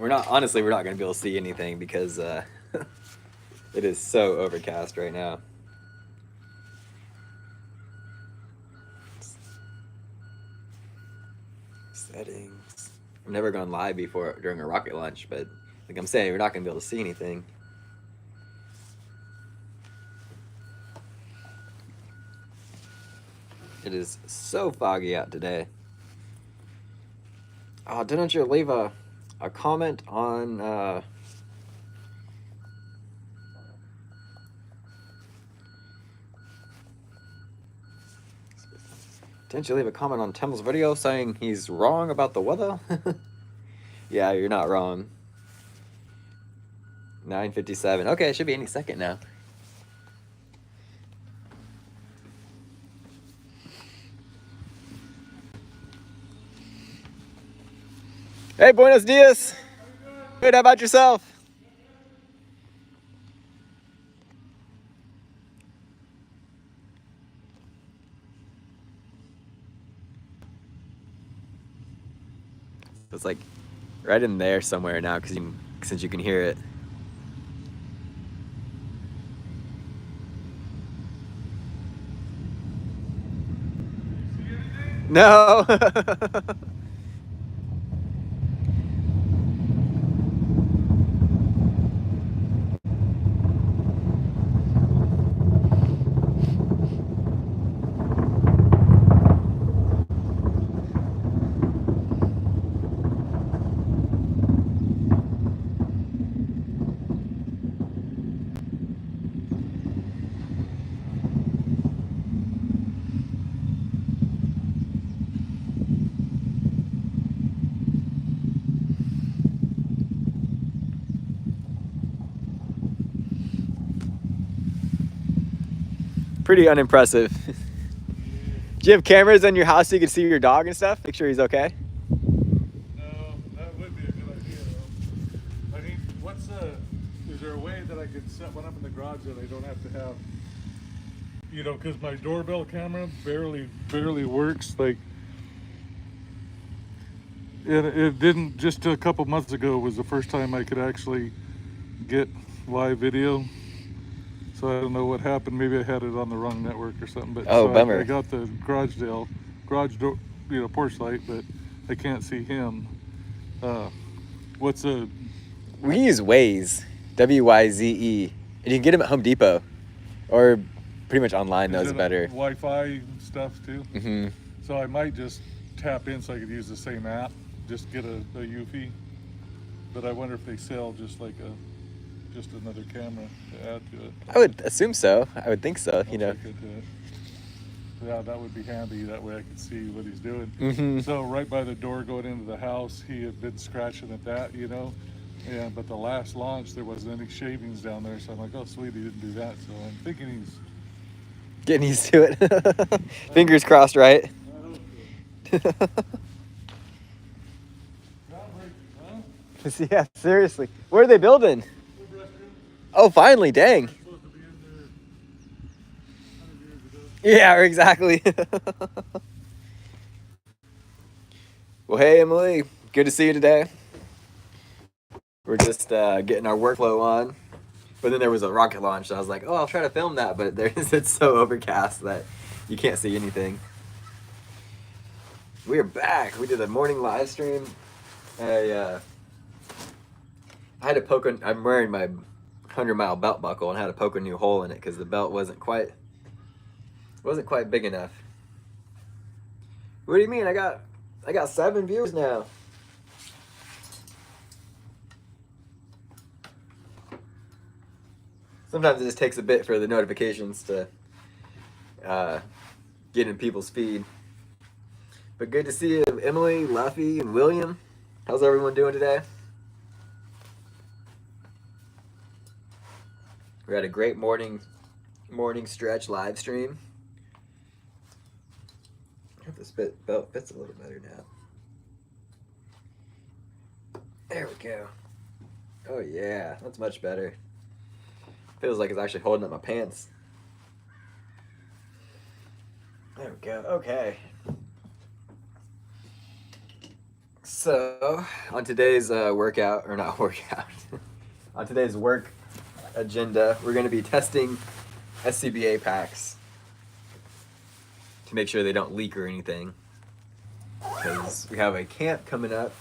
Honestly, we're not going to be able to see anything because it is so overcast right now. Settings. I've never gone live before during a rocket launch, but like I'm saying, we're not going to be able to see anything. It is so foggy out today. Oh, didn't you leave a comment on didn't you leave a comment on Temple's video saying he's wrong about the weather? Yeah, you're not wrong. 9:57. Okay, it should be any second now. Hey, buenos dias. Good, how about yourself? It's like right in there somewhere now, since you can hear it. No. Pretty unimpressive. Do you have cameras in your house so you can see your dog and stuff? Make sure he's okay. No, that would be a good idea, though. I mean, is there a way that I could set one up in the garage that I don't have to have, because my doorbell camera barely works. Like, it didn't, just a couple months ago was the first time I could actually get live video. So I don't know what happened. Maybe I had it on the wrong network or something. But Oh, so bummer. I got the garage door, porch light, but I can't see him. We use Waze, WYZE, and you can get them at Home Depot, or pretty much online knows better. Wi-Fi stuff too. Mm-hmm. So I might just tap in so I could use the same app, just get a Eufy. But I wonder if they sell just like another camera to add to it. I would assume so. I would think so. Yeah, that would be handy. That way I could see what he's doing. Mm-hmm. So right by the door going into the house, he had been scratching at that, but the last launch there wasn't any shavings down there, so I'm like, oh sweet, he didn't do that. So I'm thinking he's getting used to it. Fingers crossed, right? Yeah, seriously. What are they building? Oh, finally, dang. Yeah, exactly. Well, hey, Emily. Good to see you today. We're just getting our workflow on. But then there was a rocket launch, and I was like, oh, I'll try to film that, but it's so overcast that you can't see anything. We are back. We did a morning live stream. I had to poke. I'm wearing my 100-mile belt buckle and had to poke a new hole in it because the belt wasn't quite big enough. What do you mean? I got 7 viewers now. Sometimes it just takes a bit for the notifications to get in people's feed. But good to see you, Emily, Luffy, and William. How's everyone doing today? We had a great morning stretch live stream. I hope this belt fits a little better now. There we go. Oh yeah, that's much better. Feels like it's actually holding up my pants. There we go. Okay. So, on today's workout, or not workout, on today's work agenda, we're going to be testing SCBA packs to make sure they don't leak or anything. Because we have a camp coming up.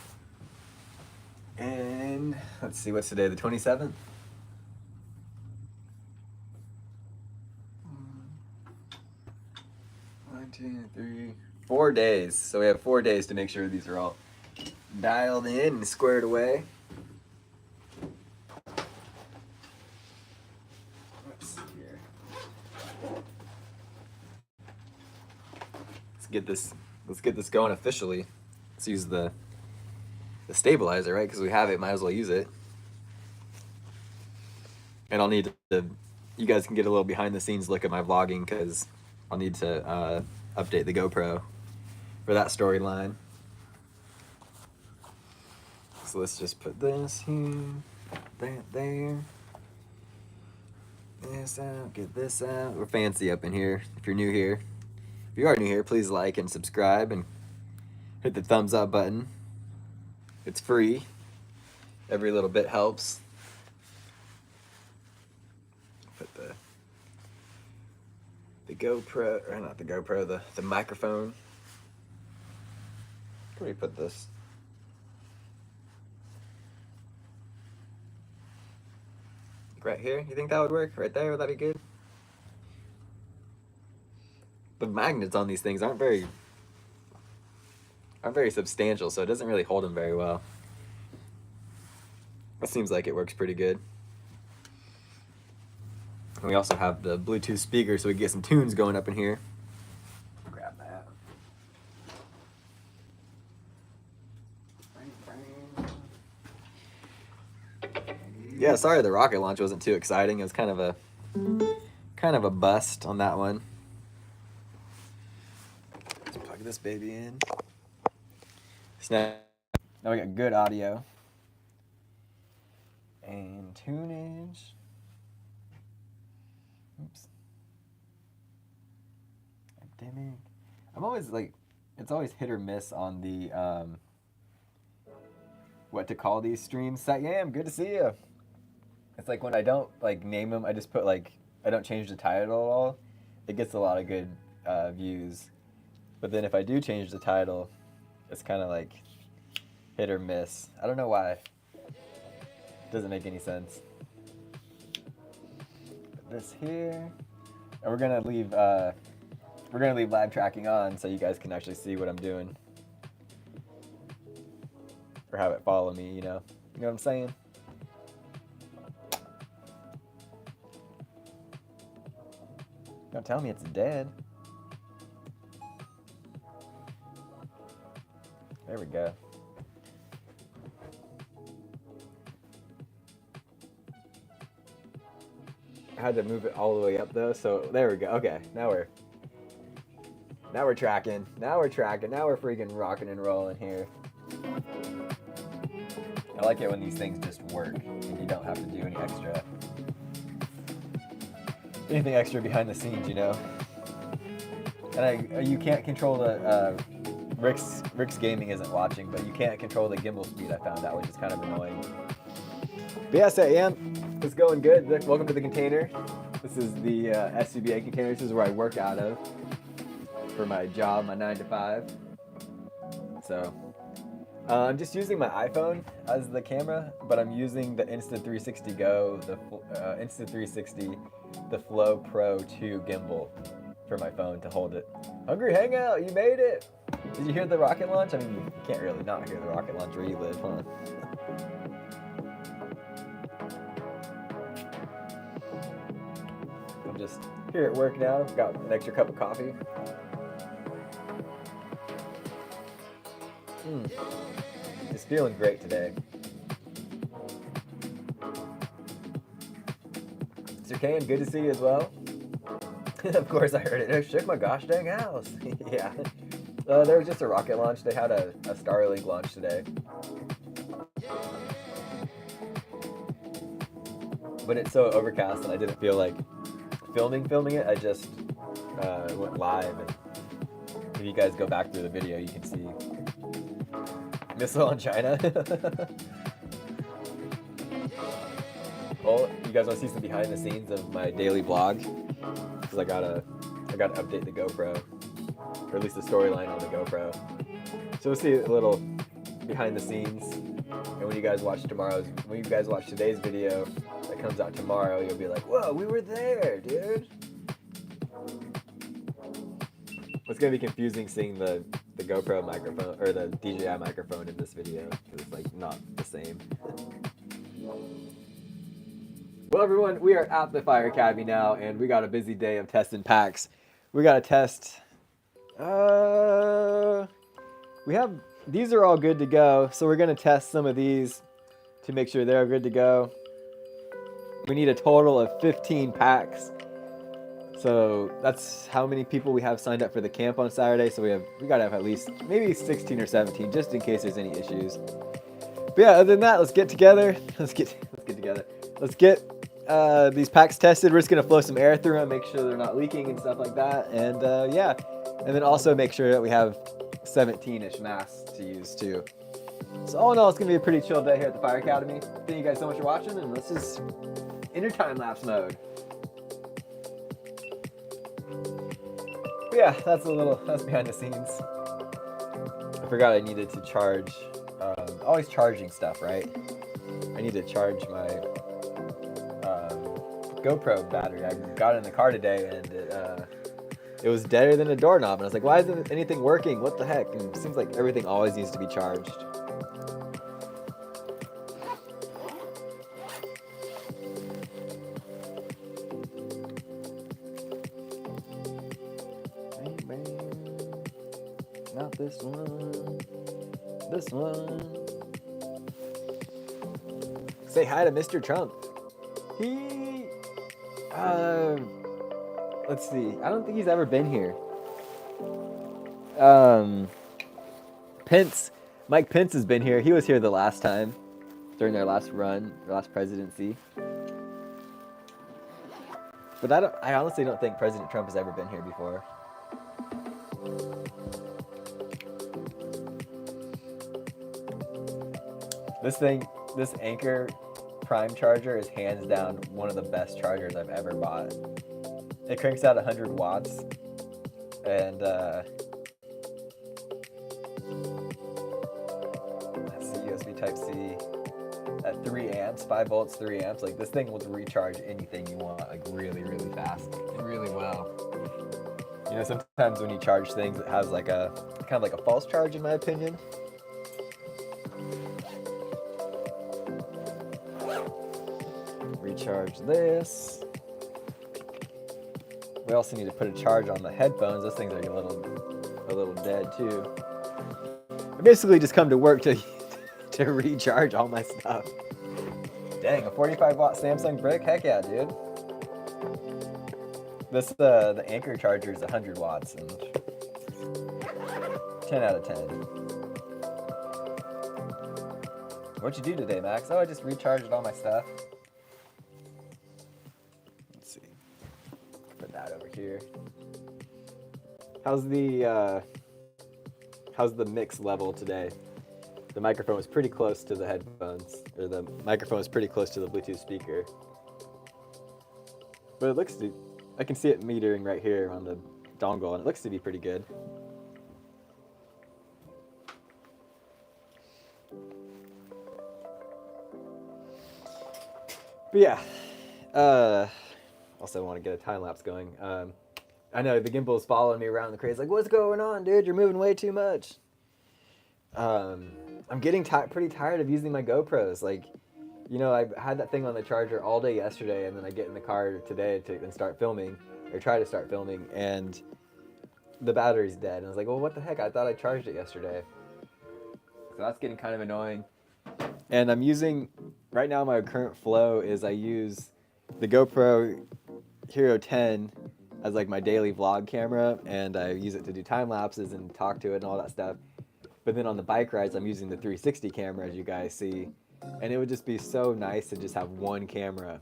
And let's see, what's today, the 27th? One, 2, 3, 4 days. So we have 4 days to make sure these are all dialed in and squared away. Let's see here. Let's get this going officially. Let's use the stabilizer, right? Because we have it, might as well use it. And I'll need to, you guys can get a little behind the scenes look at my vlogging because I'll need to update the GoPro for that storyline. So let's just put this here, that there, this out, get this out. We're fancy up in here if you're new here. If you are new here, please like and subscribe and hit the thumbs up button. It's free. Every little bit helps. Put the GoPro, or not the GoPro, the microphone. Where do we put this? Right here? You think that would work? Right there? Would that be good? The magnets on these things aren't very substantial, so it doesn't really hold them very well. It seems like it works pretty good. And we also have the Bluetooth speaker, so we can get some tunes going up in here. Grab that. Yeah, sorry the rocket launch wasn't too exciting. It was kind of a bust on that one. Let's plug this baby in. So now we got good audio and tunage. Oops. Dimming. I'm always like, it's always hit or miss on the what to call these streams. Satyam, good to see you. It's like when I don't like name them, I just put like, I don't change the title at all. It gets a lot of good views. But then if I do change the title, it's kind of like hit or miss. I don't know why. It doesn't make any sense. Put this here. And we're gonna leave live tracking on so you guys can actually see what I'm doing. Or have it follow me, you know? You know what I'm saying? Don't tell me it's dead. There we go. I had to move it all the way up though, so there we go. Okay, now we're tracking. Now we're tracking. Now we're freaking rocking and rolling here. I like it when these things just work and you don't have to do anything extra behind the scenes, you know. And you can't control the Rick's Gaming isn't watching, but you can't control the gimbal speed, I found out, which is kind of annoying. But yes, I am. It's going good. Welcome to the container. This is the SCBA container. This is where I work out of for my job, my 9 to 5. So I'm just using my iPhone as the camera, but I'm using the Insta360 Go, the Insta360, the Flow Pro 2 gimbal for my phone to hold it. Hungry Hangout, you made it! Did you hear the rocket launch? I mean, you can't really not hear the rocket launch where you live, huh? I'm just here at work now. Got an extra cup of coffee. Just feeling great today. Sir Kane, good to see you as well. Of course I heard it. It shook my gosh dang house. Yeah. There was just a rocket launch. They had a Starlink launch today. But it's so overcast and I didn't feel like filming it. I just went live, and if you guys go back through the video, you can see Missile on China. Well, you guys want to see some behind the scenes of my daily blog? Because I gotta update the GoPro, or at least the storyline on the GoPro. So we'll see a little behind the scenes. And when you guys watch today's video that comes out tomorrow, you'll be like, "Whoa, we were there, dude." It's gonna be confusing seeing the GoPro microphone or the DJI microphone in this video because it's like not the same. Well, everyone, we are at the Fire Academy now, and we got a busy day of testing packs. We got to test. These are all good to go, so we're gonna test some of these to make sure they're good to go. We need a total of 15 packs. So that's how many people we have signed up for the camp on Saturday. So we gotta have at least maybe 16 or 17 just in case there's any issues. But yeah, other than that, let's get together. Let's get these packs tested. We're just gonna flow some air through them, make sure they're not leaking and stuff like that. And yeah, and then also make sure that we have 17-ish masks to use too. So all in all, it's gonna be a pretty chill day here at the Fire Academy. Thank you guys so much for watching, and let's just enter time lapse mode. But yeah, that's behind the scenes. I forgot I needed to charge, always charging stuff, right? I need to charge my GoPro battery. I got it in the car today and it was deader than a doorknob. And I was like, why isn't anything working? What the heck? And it seems like everything always needs to be charged. Not this one. This one. Say hi to Mr. Trump. Let's see. I don't think he's ever been here. Mike Pence has been here. He was here the last time during their last run, their last presidency. But I honestly don't think President Trump has ever been here before. This Anchor Prime charger is hands down one of the best chargers I've ever bought. It cranks out 100 watts, and that's the USB Type-C at 3 amps, 5 volts, 3 amps. Like, this thing will recharge anything you want, like, really, really fast and really well. You know, sometimes when you charge things, it has like a kind of like a false charge, in my opinion. Recharge this. We also need to put a charge on the headphones. Those things are a little dead too. I basically just come to work to recharge all my stuff. Dang, a 45 watt Samsung brick? Heck yeah, dude. This the Anchor charger is 100 watts and 10 out of 10. What'd you do today, Max? Oh, I just recharged all my stuff. Let's see. Put that over here. How's the mix level today? The microphone was pretty close to the headphones, or the microphone was pretty close to the Bluetooth speaker. But it looks to, I can see it metering right here on the dongle, and it looks to be pretty good. But yeah, also want to get a time lapse going. I know the gimbal's following me around the crate. It's like, what's going on, dude? You're moving way too much. I'm getting pretty tired of using my GoPros. Like, you know, I had that thing on the charger all day yesterday, and then I get in the car today and start filming, or try to start filming, and the battery's dead. And I was like, well, what the heck? I thought I charged it yesterday. So that's getting kind of annoying. And I'm using, right now my current flow is I use the GoPro Hero 10 as like my daily vlog camera, and I use it to do time lapses and talk to it and all that stuff. But then on the bike rides, I'm using the 360 camera, as you guys see. And it would just be so nice to just have one camera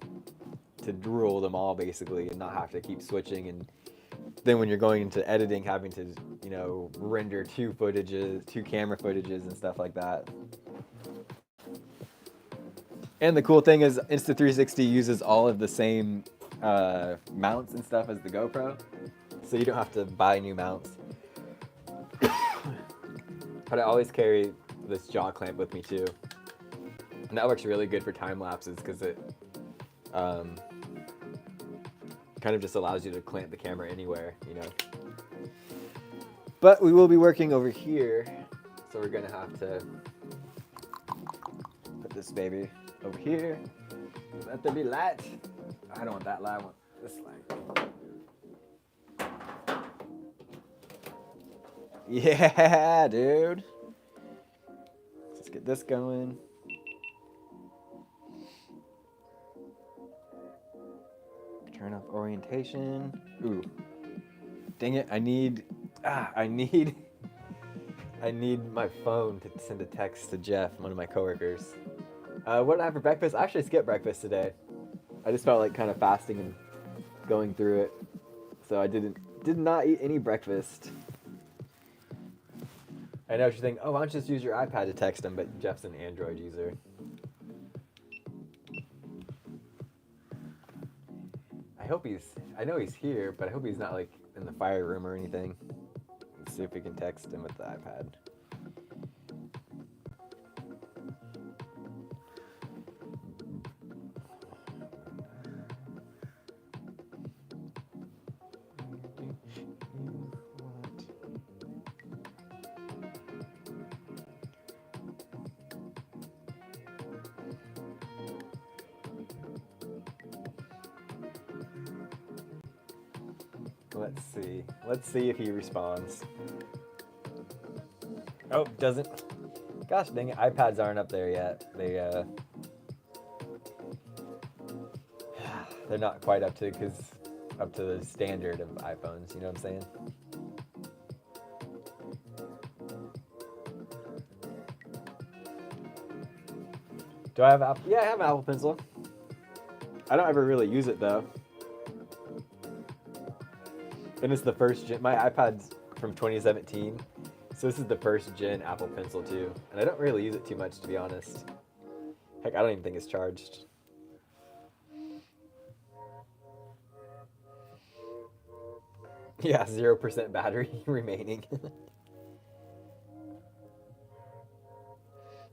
to rule them all, basically, and not have to keep switching and then when you're going into editing, having to, you know, render two camera footages and stuff like that. And the cool thing is Insta360 uses all of the same mounts and stuff as the GoPro, so you don't have to buy new mounts. But I always carry this jaw clamp with me too, and that works really good for time lapses because it kind of just allows you to clamp the camera anywhere, you know. But we will be working over here, so we're gonna have to put this baby over here. Let there be light. I don't want that light. I want this light. Yeah, dude. Let's get this going. Turn off orientation. Ooh. Dang it, I need my phone to send a text to Jeff, one of my coworkers. What did I have for breakfast? I actually skipped breakfast today. I just felt like kind of fasting and going through it. So I did not eat any breakfast. I know what you're thinking, oh, why don't you just use your iPad to text him, but Jeff's an Android user. I know he's here, but I hope he's not like in the fire room or anything. Let's see if we can text him with the iPad. Let's see if he responds. Oh, doesn't. Gosh dang it, iPads aren't up there yet. They're not quite up to the standard of iPhones, you know what I'm saying? Do I have Apple? Yeah, I have an Apple Pencil. I don't ever really use it though. And it's the first gen. My iPad's from 2017, so this is the first gen Apple Pencil too. And I don't really use it too much, to be honest. Heck, I don't even think it's charged. Yeah, 0% battery remaining.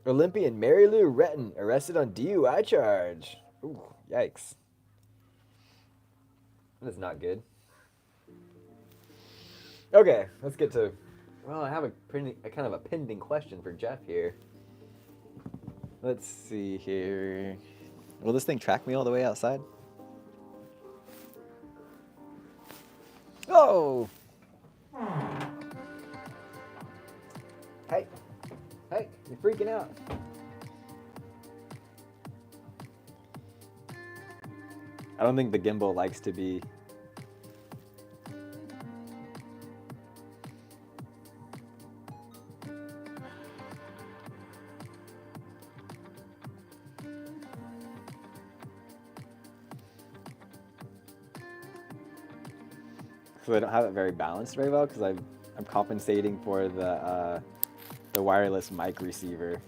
Olympian Mary Lou Retton arrested on DUI charge. Ooh, yikes. That is not good. Okay, let's get to. Well, I have a kind of a pending question for Jeff here. Let's see here. Will this thing track me all the way outside? Oh! Hey, you're freaking out. I don't think the gimbal likes to be. So I don't have it very balanced very well because I'm compensating for the wireless mic receiver.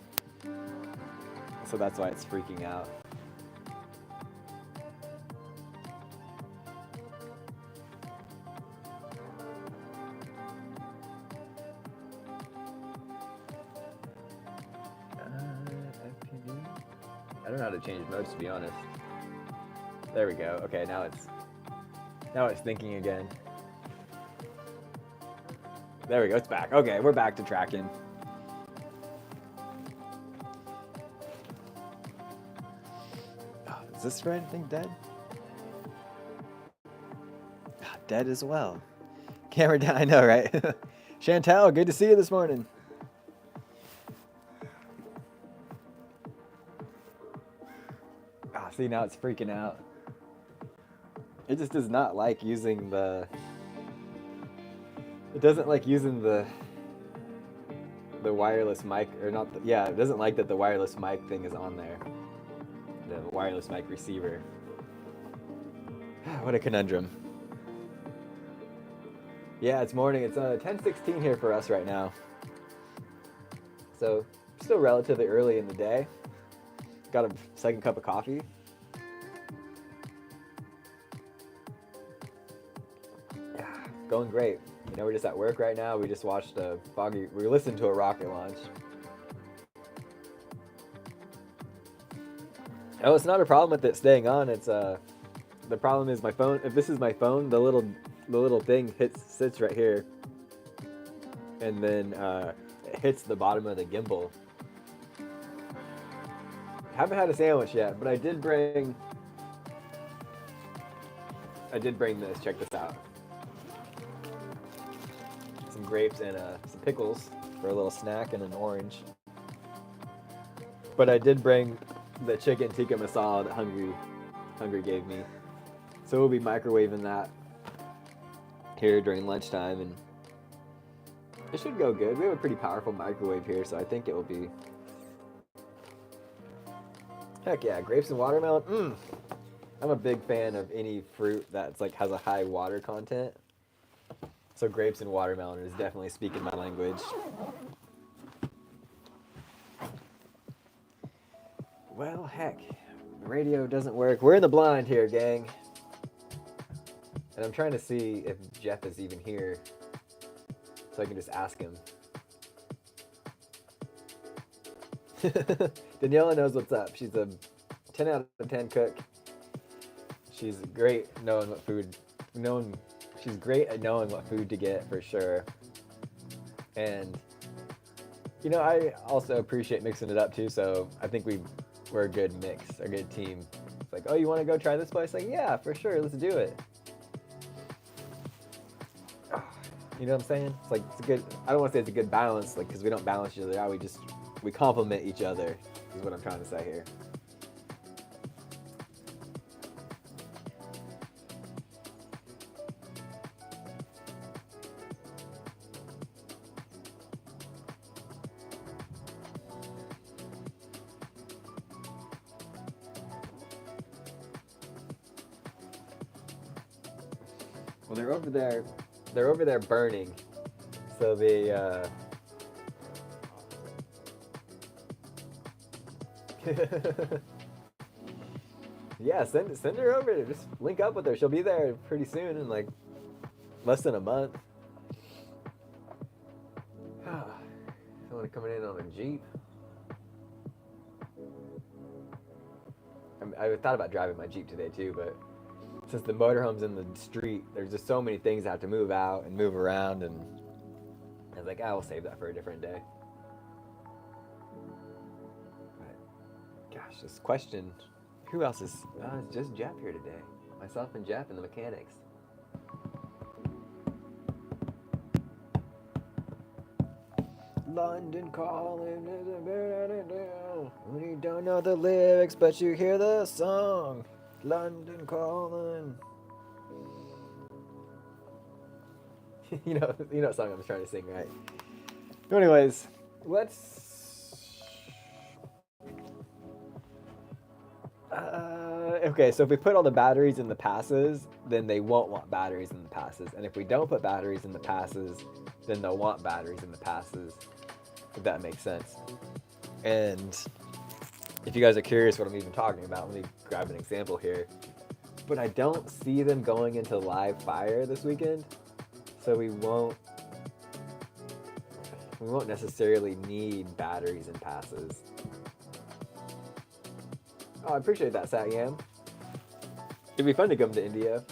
So that's why it's freaking out. FPV? I don't know how to change modes, to be honest. There we go. Okay, now it's thinking again. There we go, it's back. Okay, we're back to tracking. Oh, is this red thing dead? Oh, dead as well. Camera down, I know, right? Chantel, good to see you this morning. Ah, see, now it's freaking out. It just does not like using the... It doesn't like using the wireless mic, or not, yeah, it doesn't like that the wireless mic thing is on there. The wireless mic receiver. What a conundrum. Yeah, it's morning. It's 10:16 here for us right now. So still relatively early in the day. Got a second cup of coffee. Yeah, going great. You know, we're just at work right now. We just watched we listened to a rocket launch. Oh, it's not a problem with it staying on. It's the problem is my phone. If this is my phone, the little thing sits right here, and then it hits the bottom of the gimbal. Haven't had a sandwich yet, but I did bring this. Check this out. Some grapes and some pickles for a little snack and an orange. But I did bring the chicken tikka masala that Hungry gave me. So we'll be microwaving that here during lunchtime, and it should go good. We have a pretty powerful microwave here, so I think it will be. Heck yeah, grapes and watermelon. I'm a big fan of any fruit that's like has a high water content. So grapes and watermelon is definitely speaking my language. Well, heck, the radio doesn't work. We're in the blind here, gang. And I'm trying to see if Jeff is even here, so I can just ask him. Daniela knows what's up. She's a 10 out of 10 cook. She's great knowing what food, she's great at knowing what food to get for sure. And you know, I also appreciate mixing it up too. So I think we're a good mix, a good team. It's like, oh, you want to go try this place? Like, yeah, for sure, let's do it. You know what I'm saying? It's like it's a good. I don't want to say it's a good balance, like because we don't balance each other out. We complement each other. Is what I'm trying to say here. Well, they're over there. They're over there burning. So they. Yeah, send her over there. Just link up with her. She'll be there pretty soon, in like less than a month. Someone coming in on a Jeep. I thought about driving my Jeep today too, but since the motorhome's in the street, there's just so many things that have to move out and move around, and I was like, I will save that for a different day. But, gosh, this question, who else is, it's just Jeff here today. Myself and Jeff and the mechanics. London calling, when you don't know the lyrics, but you hear the song. London calling. you know what song I'm trying to sing, right? Anyways, let's. Okay, so if we put all the batteries in the passes, then they won't want batteries in the passes, and if we don't put batteries in the passes, then they'll want batteries in the passes. If that makes sense. And if you guys are curious what I'm even talking about, let me grab an example here. But I don't see them going into live fire this weekend, so we won't necessarily need batteries and passes. Oh, I appreciate that, Satyam. It'd be fun to come to India.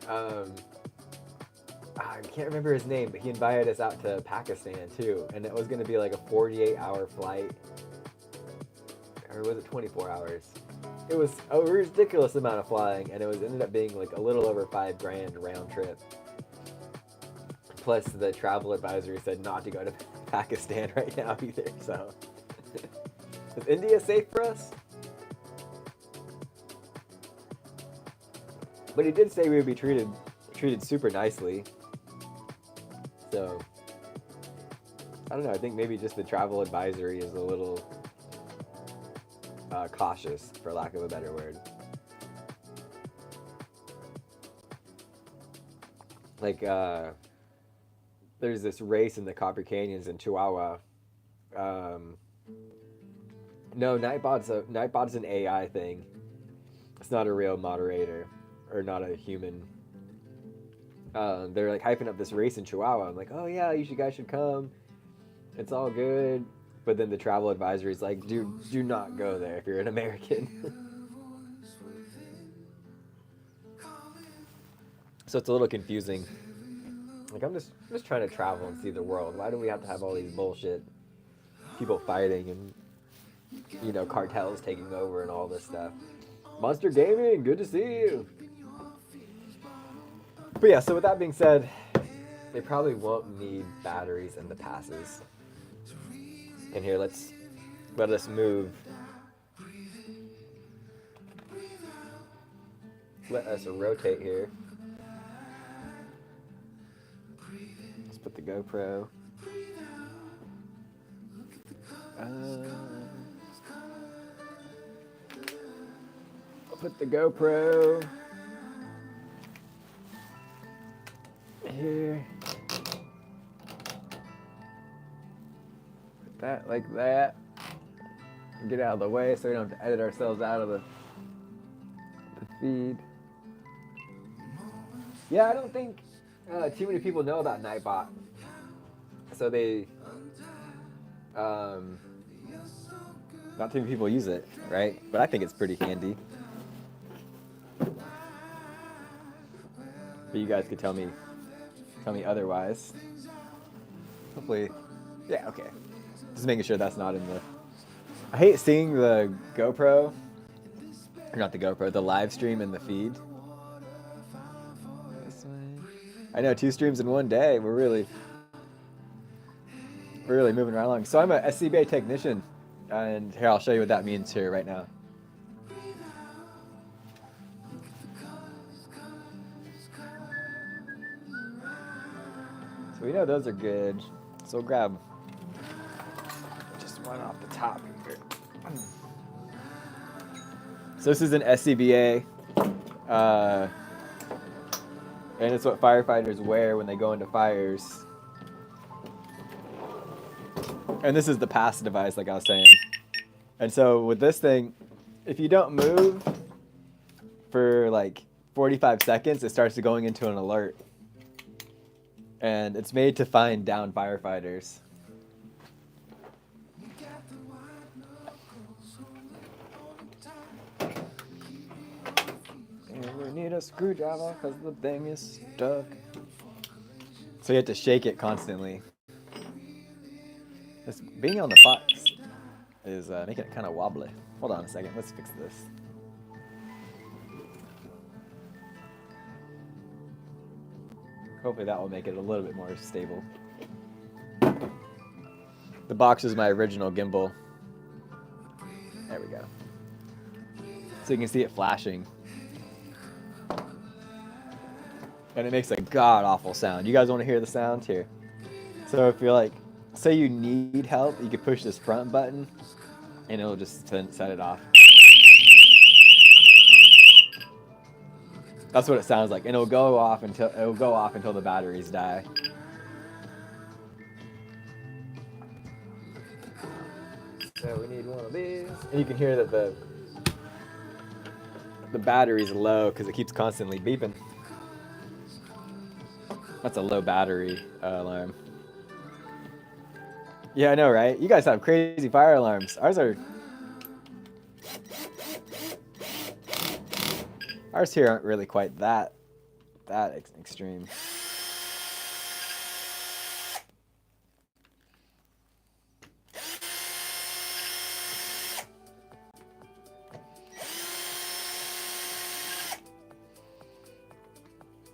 I can't remember his name, but he invited us out to Pakistan too, and it was going to be like a 48-hour flight. Or was it 24 hours? It was a ridiculous amount of flying, and ended up being like a little over $5,000 round trip. Plus, the travel advisory said not to go to Pakistan right now either. So, is India safe for us? But he did say we would be treated super nicely. So, I don't know. I think maybe just the travel advisory is a little cautious, for lack of a better word. Like, there's this race in the Copper Canyons in Chihuahua. No, Nightbot's an AI thing. It's not a real moderator or not a human. They're like hyping up this race in Chihuahua. I'm like, oh yeah, you guys should come. It's all good. But then the travel advisory is like, do not go there if you're an American. So it's a little confusing. Like, I'm just trying to travel and see the world. Why do we have to have all these bullshit people fighting and, you know, cartels taking over and all this stuff? Monster Gaming, good to see you. But yeah, so with that being said, they probably won't need batteries in the passes. And here, let us move. Let us rotate here. Let's put the GoPro. I'll put the GoPro here. Put that like that. Get out of the way so we don't have to edit ourselves out of the feed. Yeah, I don't think too many people know about Nightbot. So they, not too many people use it, right? But I think it's pretty handy. But you guys could tell me otherwise. Hopefully, yeah, okay. Just making sure that's not in the. I hate seeing the GoPro, or not the GoPro, the live stream in the feed. I know, 2 streams in one day. We're really moving right along. So I'm a SCBA technician, and here I'll show you what that means here right now. So we know those are good. So we'll grab just one off the top here. So this is an SCBA, and it's what firefighters wear when they go into fires. And this is the pass device, like I was saying. And so with this thing, if you don't move for like 45 seconds, it starts going into an alert. And it's made to find downed firefighters. And we need a screwdriver because the thing is stuck. So you have to shake it constantly. This being on the box is making it kind of wobbly. Hold on a second, let's fix this. Hopefully that will make it a little bit more stable. The box is my original gimbal. There we go. So you can see it flashing. And it makes a god-awful sound. You guys want to hear the sound? Here. So if you're like, say you need help, you can push this front button and it'll just set it off. That's what it sounds like, and it'll go off until the batteries die. So we need one of these, and you can hear that the battery's low because it keeps constantly beeping. That's a low battery alarm. Yeah, I know, right? You guys have crazy fire alarms. Ours here aren't really quite that extreme.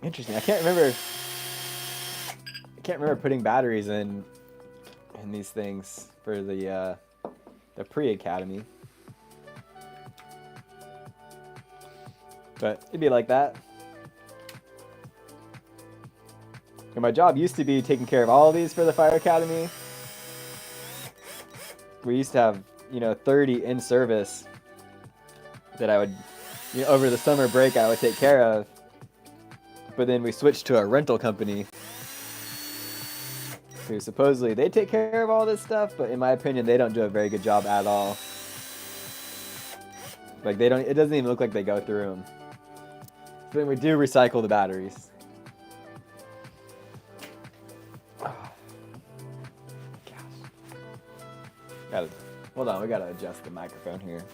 Interesting. I can't remember putting batteries in these things for the pre-academy. But it'd be like that. And my job used to be taking care of all of these for the fire academy. We used to have, 30 in service that I would, over the summer break I would take care of. But then we switched to a rental company. who supposedly they take care of all this stuff, but in my opinion, they don't do a very good job at all. Like they don't, it doesn't even look like they go through them. So then we do recycle the batteries. Oh. Gosh. Hold on, we gotta adjust the microphone here.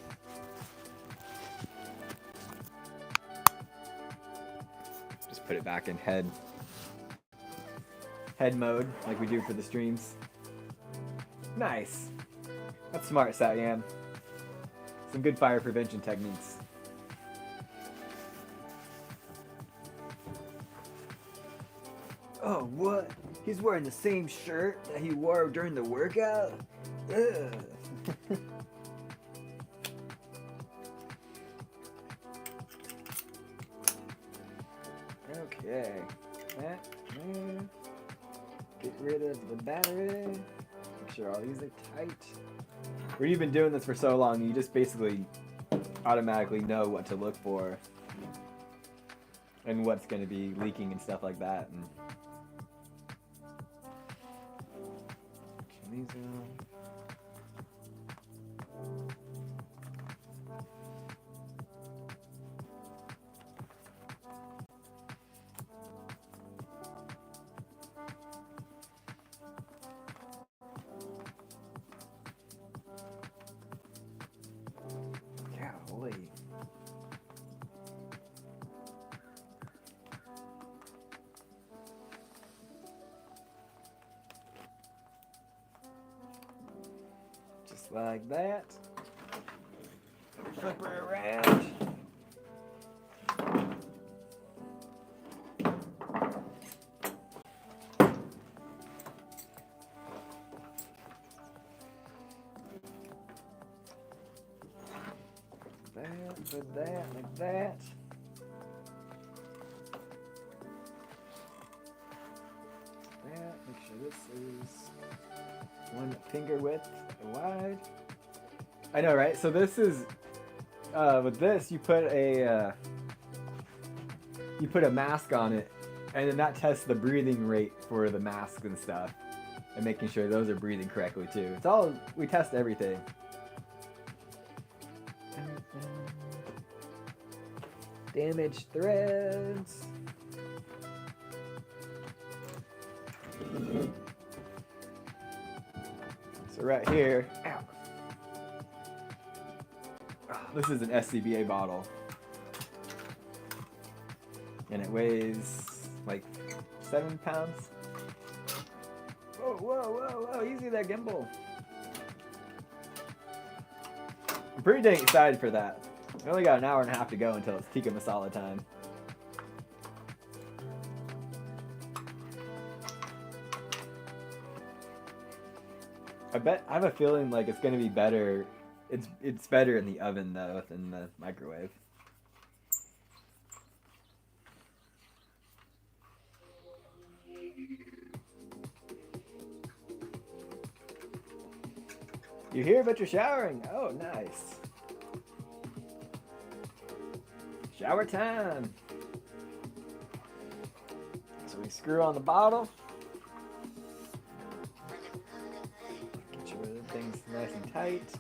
Just put it back in head mode, like we do for the streams. Nice. That's smart, Satyam. Some good fire prevention techniques. Oh, what? He's wearing the same shirt that he wore during the workout? Ugh. Okay. Get rid of the battery. Make sure all these are tight. We've been doing this for so long, you just basically automatically know what to look for and what's going to be leaking and stuff like that. And these Golly. Just like that. Flip her around. Put that like that. Make sure this is 1 finger width wide. I know, right? So this is with this you put a mask on it, and then that tests the breathing rate for the mask and stuff, and making sure those are breathing correctly too. It's all, we test everything. Damaged threads. So right here, ow. Oh, this is an SCBA bottle. And it weighs like 7 pounds. Whoa, whoa, whoa, whoa, easy there, gimbal. I'm pretty dang excited for that. We only got an hour and a half to go until it's tikka masala time. I have a feeling like it's gonna be better. It's better in the oven though than the microwave. You're here, but you're showering. Oh, nice. Shower time. So we screw on the bottle. Get sure everything's nice and tight.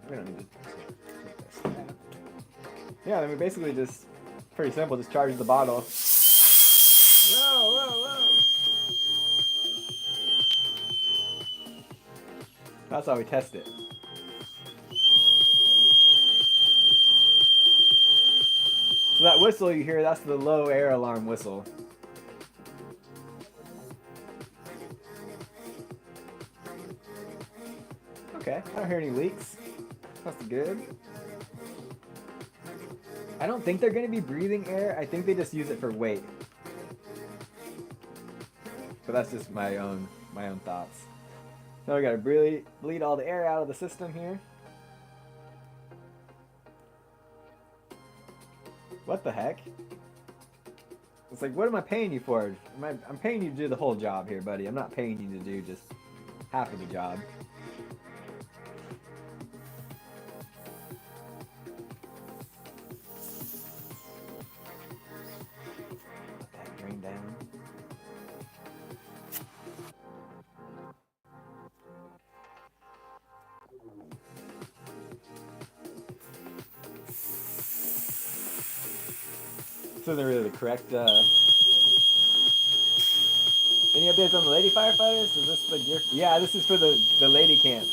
We don't need to put this. Yeah, then we basically just, pretty simple, just charge the bottle. Whoa, whoa, whoa. That's how we test it. So that whistle you hear, that's the low air alarm whistle. Okay, I don't hear any leaks. That's good. I don't think they're going to be breathing air. I think they just use it for weight. But that's just my own thoughts. So we got to bleed all the air out of the system here. What the heck? It's like, what am I paying you for? I'm paying you to do the whole job here, buddy. I'm not paying you to do just half of the job. Let that drain down. This isn't really the correct. Any updates on the lady firefighters? Is this the gear? Yeah, this is for the lady camp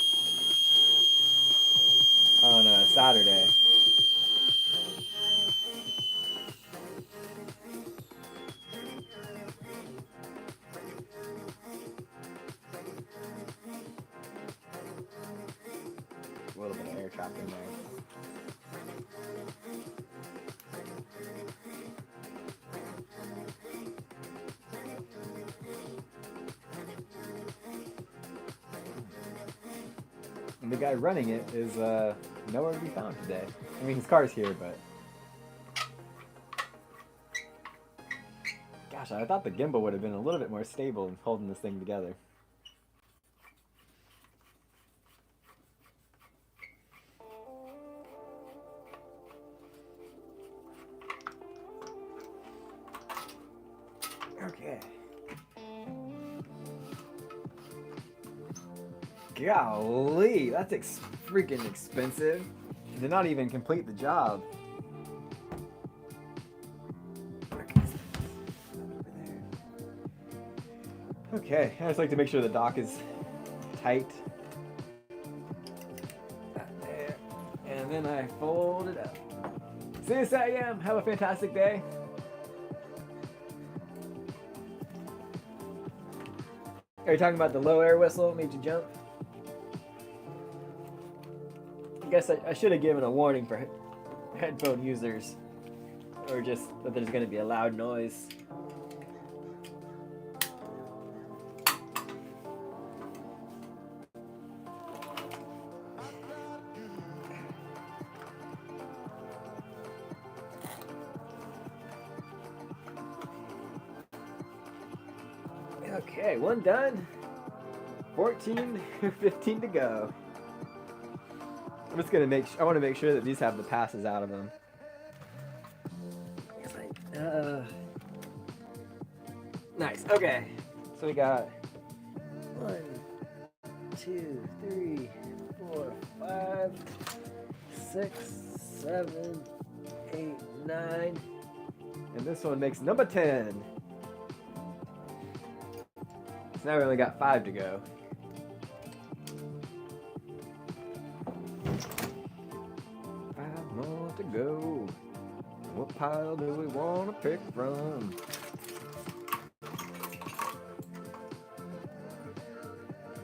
on Saturday. A little bit of air trapped in there. And the guy running it is nowhere to be found today. I mean, his car's here, but gosh, I thought the gimbal would have been a little bit more stable in holding this thing together. Okay. Golly, that's freaking expensive. And to not even complete the job. Okay, I just like to make sure the dock is tight. There. And then I fold it up. See you, Sam. Have a fantastic day. Are you talking about the low air whistle made you jump? I guess I should have given a warning for headphone users, or just that there's going to be a loud noise. Okay, one done. 14, 15 to go. I'm just gonna I want to make sure that these have the passes out of them. It's like, nice. Okay, so we got 1, 2, 3, 4, 5, 6, 7, 8, 9, and this one makes number 10. So now we only got 5 to go. To go. What pile do we want to pick from?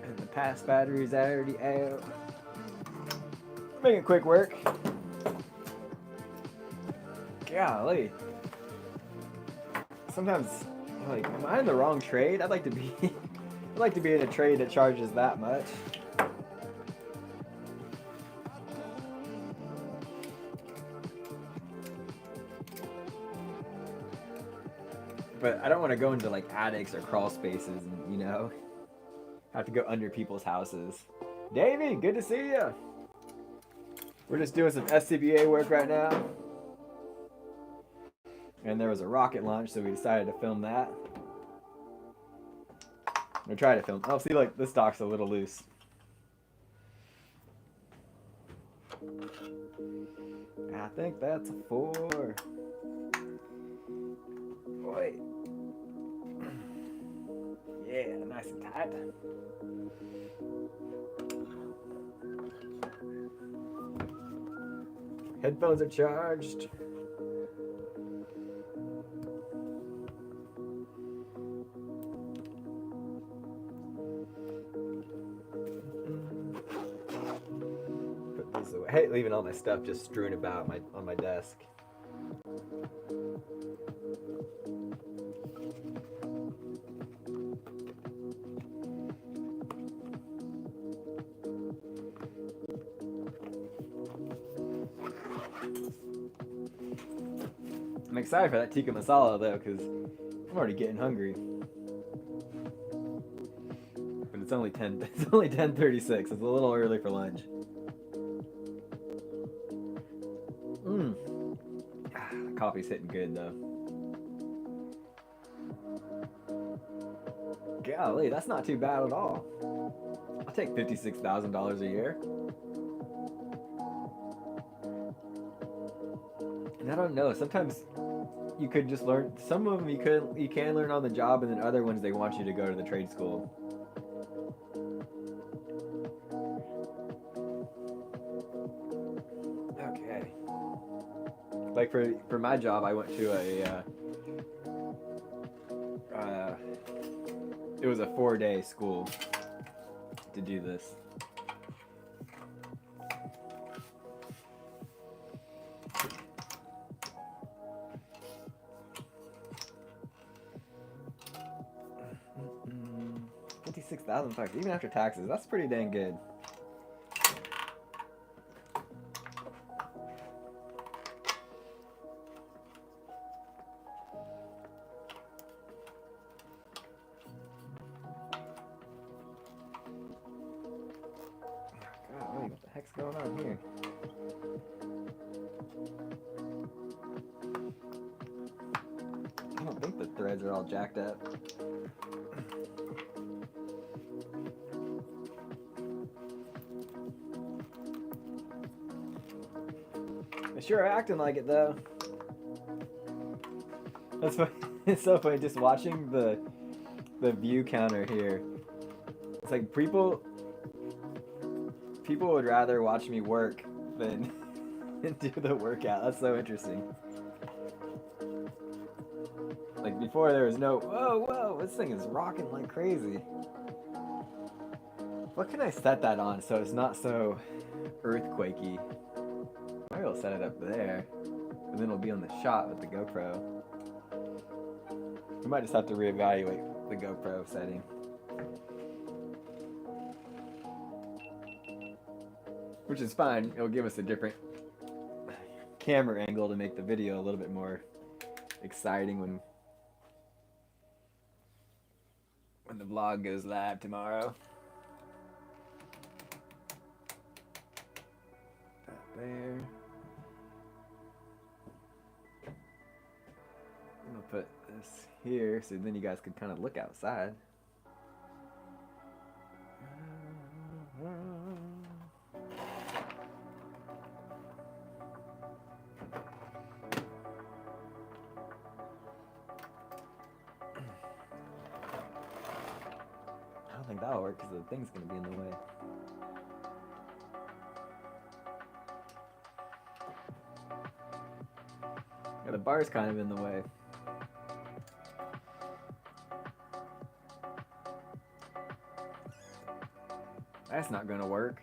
And the pass battery's already out. Making quick work. Golly. Sometimes, like, am I in the wrong trade? I'd like to be in a trade that charges that much. But I don't want to go into like attics or crawl spaces and, you know, have to go under people's houses. Davey, good to see you. We're just doing some SCBA work right now. And there was a rocket launch, so we decided to film that. Or try to film. Oh, see, like, this dock's a little loose. I think that's a 4. Wait. Yeah, nice and tight. Headphones are charged. Put these away. I hate leaving all my stuff just strewn about on my desk. I'm excited for that tikka masala though, because I'm already getting hungry. But it's only 10:36. It's a little early for lunch. The coffee's hitting good though. Golly, that's not too bad at all. I'll take $56,000 a year. And I don't know, sometimes you could just learn. Some of them you can learn on the job, and then other ones they want you to go to the trade school. Okay. Like for my job, I went to it was a 4-day school to do this. $56,000 even after taxes. That's pretty dang good. God, what the heck's going on here? I don't think the threads are all jacked up. They sure are acting like it though. That's funny. It's so funny just watching the view counter here. It's like people would rather watch me work than do the workout. That's so interesting. Like before there was no, whoa, this thing is rocking like crazy. What can I set that on so it's not so earthquakey? Maybe I'll set it up there, and then it'll be on the shot with the GoPro. We might just have to reevaluate the GoPro setting. Which is fine, it'll give us a different camera angle to make the video a little bit more exciting when the vlog goes live tomorrow. Up there. I'm gonna put this here so then you guys could kind of look outside. I don't think that'll work because the thing's gonna be in the way. Yeah, the bar's kind of in the way. That's not gonna work.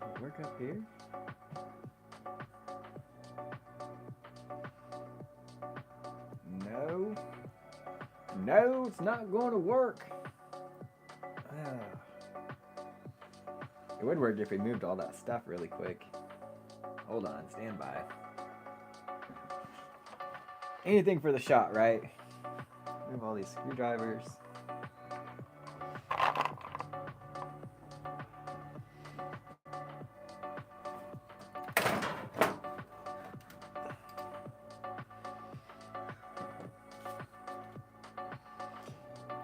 Will it work up here? No. No, it's not going to work. It would work if we moved all that stuff really quick. Hold on, stand by. Anything for the shot, right? Move all these screwdrivers.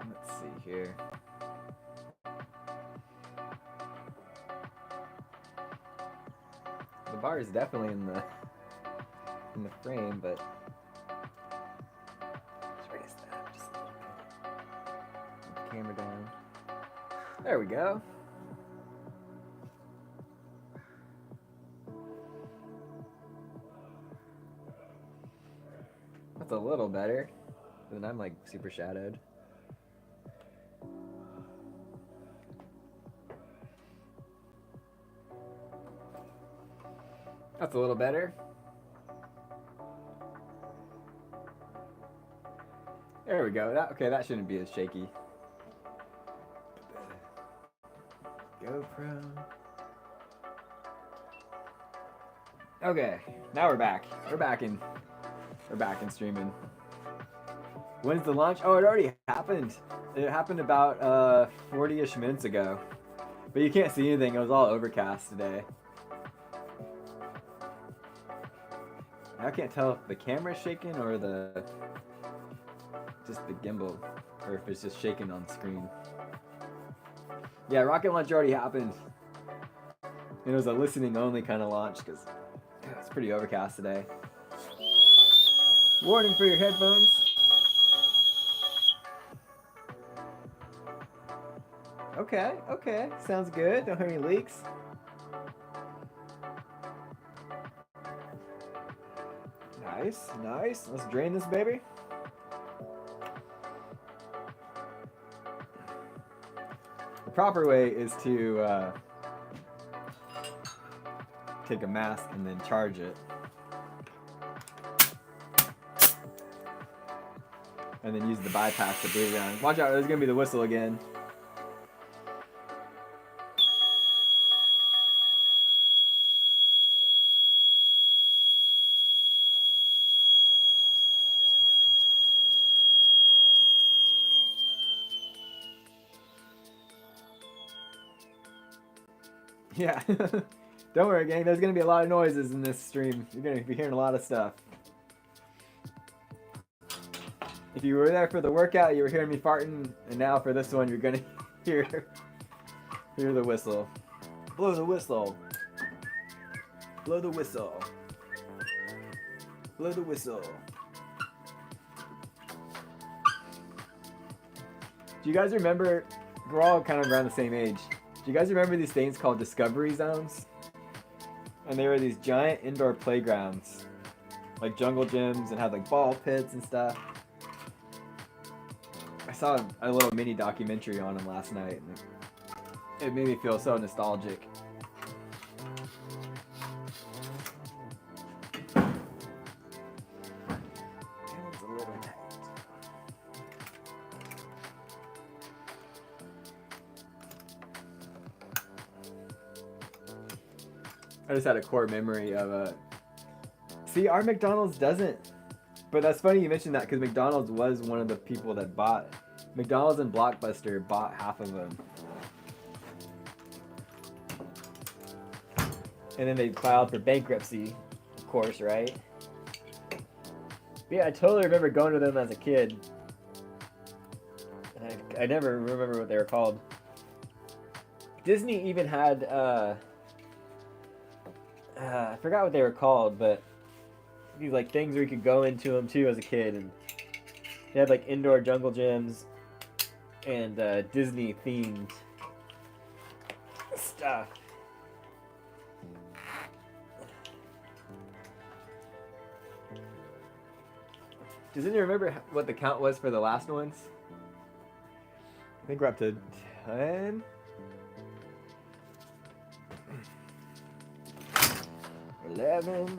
Let's see here. The bar is definitely in the frame, but let's raise that just a little bit. Put the camera down. There we go. That's a little better. But then I'm like super shadowed. That's a little better. There we go. Okay, that shouldn't be as shaky. GoPro. Okay, now we're back. We're back in streaming. When's the launch? Oh, it already happened. It happened about 40-ish minutes ago. But you can't see anything. It was all overcast today. I can't tell if the camera's shaking or just the gimbal, or if it's just shaking on screen. Yeah, rocket launch already happened. It was a listening only kind of launch because it's pretty overcast today. Warning for your headphones. Okay, okay. Sounds good. Don't hear any leaks. Nice, nice. Let's drain this baby. The proper way is to take a mask and then charge it. And then use the bypass to breathe down. Watch out, there's gonna be the whistle again. Yeah. Don't worry, gang. There's gonna be a lot of noises in this stream. You're gonna be hearing a lot of stuff. If you were there for the workout, you were hearing me farting, and now for this one, you're gonna hear the whistle. Blow the whistle. Blow the whistle. Blow the whistle. Do you guys remember? We're all kind of around the same age. Do you guys remember these things called discovery zones? And they were these giant indoor playgrounds, like jungle gyms, and had like ball pits and stuff. I saw a little mini documentary on them last night, and it made me feel so nostalgic. It's a little tight. I just had a core memory of a. See, our McDonald's doesn't. But that's funny you mentioned that because McDonald's was one of the people that bought. McDonald's and Blockbuster bought half of them. And then they filed for bankruptcy, of course, right? But yeah, I totally remember going to them as a kid. I never remember what they were called. Disney even had. I forgot what they were called, but these like things where you could go into them too as a kid, and they had like indoor jungle gyms and Disney themed stuff. Does anyone remember what the count was for the last ones? I think we're up to 10. 11.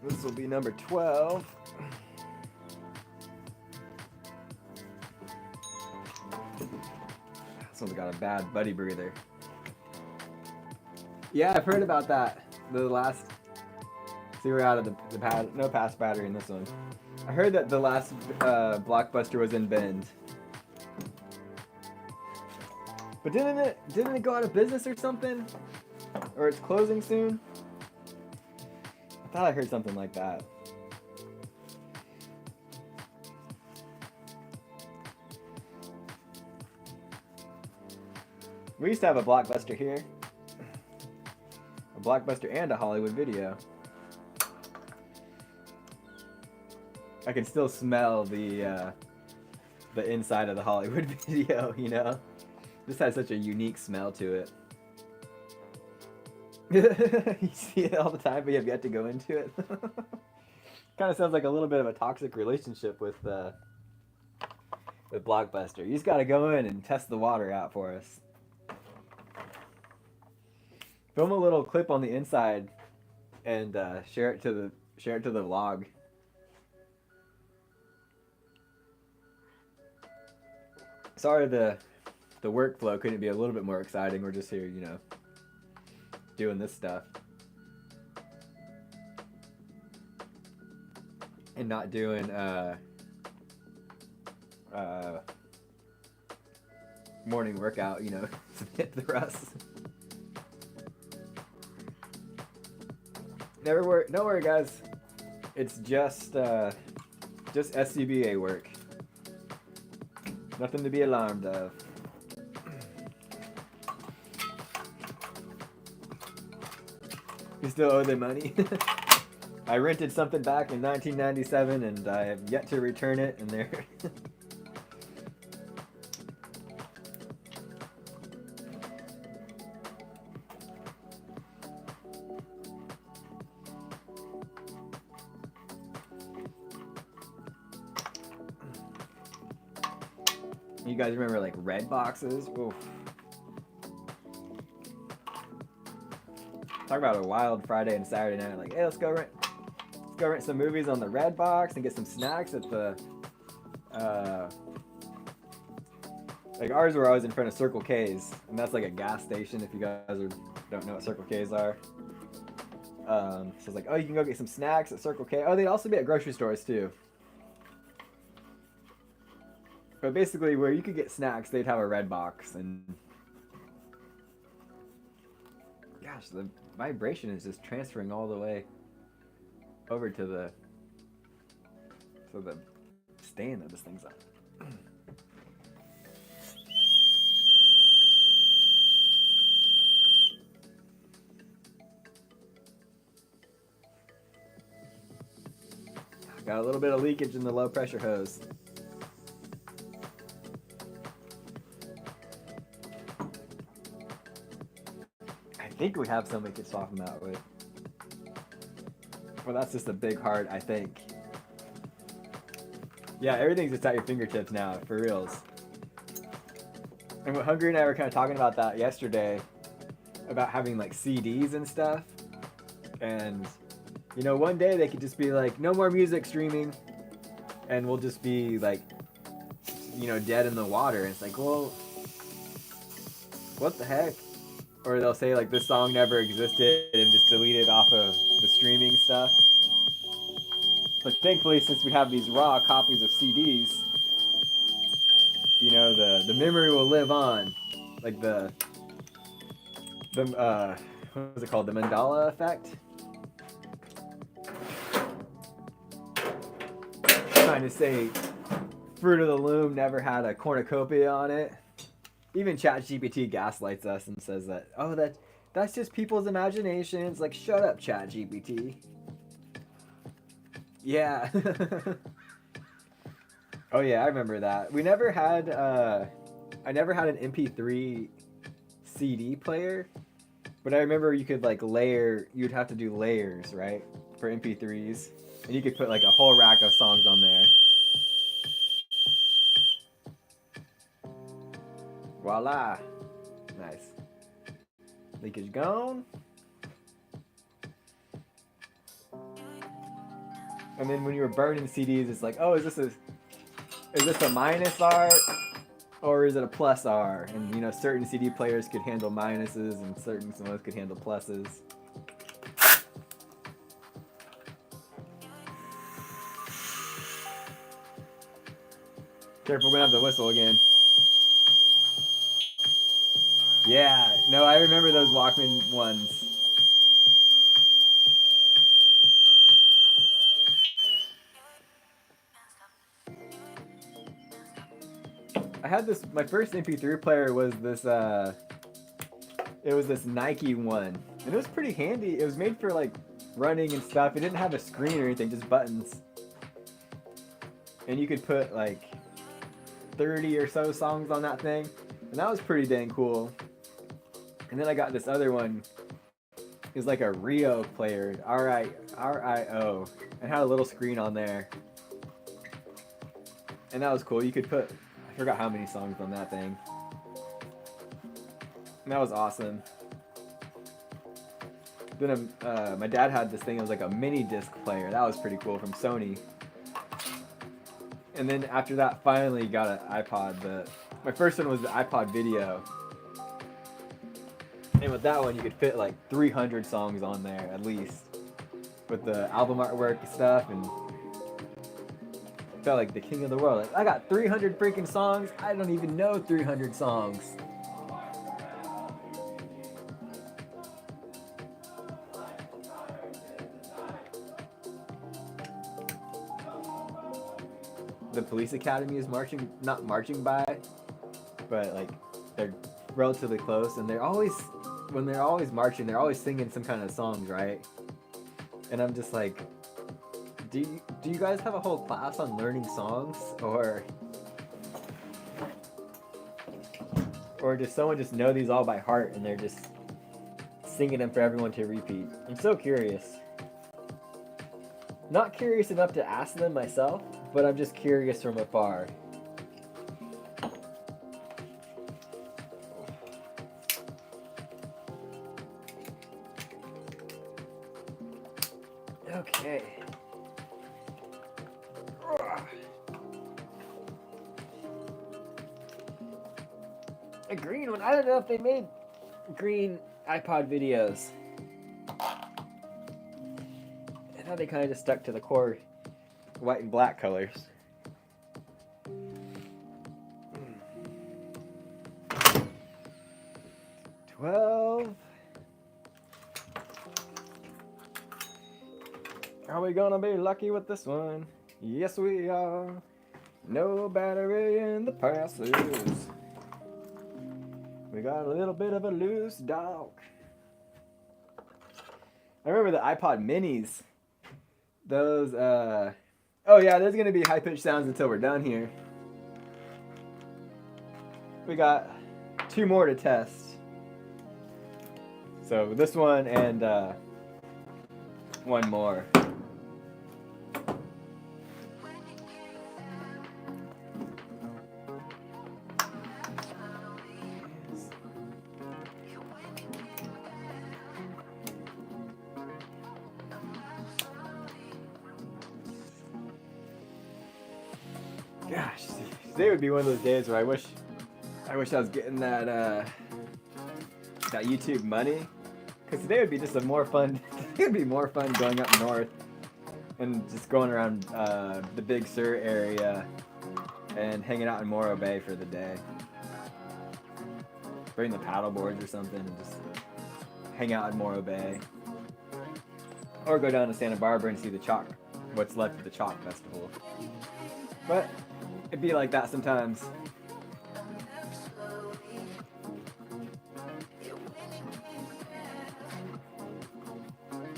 This will be number 12. This one's got a bad buddy breather. Yeah, I've heard about that. The last. See, we're out of the pad. No past battery in this one. I heard that the last Blockbuster was in Bend. But didn't it go out of business or something? Or it's closing soon? I thought I heard something like that. We used to have a Blockbuster here. A Blockbuster and a Hollywood Video. I can still smell the inside of the Hollywood Video, you know? This has such a unique smell to it. You see it all the time, but you have yet to go into it. Kind of sounds like a little bit of a toxic relationship with Blockbuster. You just got to go in and test the water out for us. Film a little clip on the inside and share it to the vlog. Sorry, the workflow couldn't be a little bit more exciting. We're just here, you know, doing this stuff. And not doing morning workout, you know, to hit the rust. Don't worry, guys. It's just SCBA work. Nothing to be alarmed of. You still owe them money? I rented something back in 1997 and I have yet to return it, and they're... You guys remember like red boxes? Oof. Talk about a wild Friday and Saturday night. Like, hey, let's go rent some movies on the red box and get some snacks at the like ours were always in front of Circle K's, and that's like a gas station if you guys don't know what Circle K's are. So it's like, oh, you can go get some snacks at Circle K. Oh, they'd also be at grocery stores too. But basically, where you could get snacks, they'd have a red box, and gosh, the vibration is just transferring all the way over to the stand that this thing's on. Got a little bit of leakage in the low pressure hose. I think we have some we could swap them out with. Well, that's just a big heart, I think. Yeah, everything's just at your fingertips now, for reals. And what Hungry and I were kind of talking about that yesterday, about having like CDs and stuff. And, you know, one day they could just be like, no more music streaming. And we'll just be like, you know, dead in the water. And it's like, well, what the heck? Or they'll say like this song never existed and just delete it off of the streaming stuff. But thankfully, since we have these raw copies of CDs, you know, the memory will live on. Like the what was it called? The Mandela effect? Trying to say Fruit of the Loom never had a cornucopia on it. Even ChatGPT gaslights us and says that, oh, that's just people's imaginations. Like, shut up, ChatGPT. Yeah. Oh yeah, I remember that. We never had, I never had an MP3 CD player, but I remember you could like you'd have to do layers, right? For MP3s. And you could put like a whole rack of songs on there. Voila. Nice. Leakage gone. And then when you were burning CDs, it's like, oh, is this a minus R or is it a plus R? And you know, certain CD players could handle minuses and some others could handle pluses. Careful, we're gonna have to whistle again. Yeah, no, I remember those Walkman ones. I had this, my first MP3 player was this, it was this Nike one. And it was pretty handy. It was made for like running and stuff. It didn't have a screen or anything, just buttons. And you could put like 30 or so songs on that thing. And that was pretty dang cool. And then I got this other one. It was like a Rio player, R-I-O, and had a little screen on there. And that was cool. You could put, I forgot how many songs on that thing. And that was awesome. Then my dad had this thing. It was like a mini disc player. That was pretty cool from Sony. And then after that, finally got an iPod. My first one was the iPod Video. And with that one, you could fit like 300 songs on there at least, with the album artwork and stuff, and felt like the king of the world. Like, I got 300 freaking songs. I don't even know 300 songs. The police academy is not marching by, but like they're relatively close, and they're always when they're always marching, they're always singing some kind of songs, right? And I'm just like, do you guys have a whole class on learning songs, or does someone just know these all by heart and they're just singing them for everyone to repeat? I'm so curious. Not curious enough to ask them myself, but I'm just curious from afar. Okay. A green one. I don't know if they made green iPod videos. I thought they kind of just stuck to the core white and black colors. 12. Are we gonna be lucky with this one? Yes, we are. No battery in the passes. We got a little bit of a loose dog. I remember the iPod minis. Those, oh yeah, there's gonna be high-pitched sounds until we're done here. We got 2 more to test. So this one and, 1 more. Gosh, today would be one of those days where I wish I was getting that that YouTube money, because today would be just a more fun. It would be more fun going up north and just going around the Big Sur area and hanging out in Morro Bay for the day. Bring the paddle boards or something and just hang out in Morro Bay, or go down to Santa Barbara and see the chalk, what's left of the chalk festival. But it'd be like that sometimes.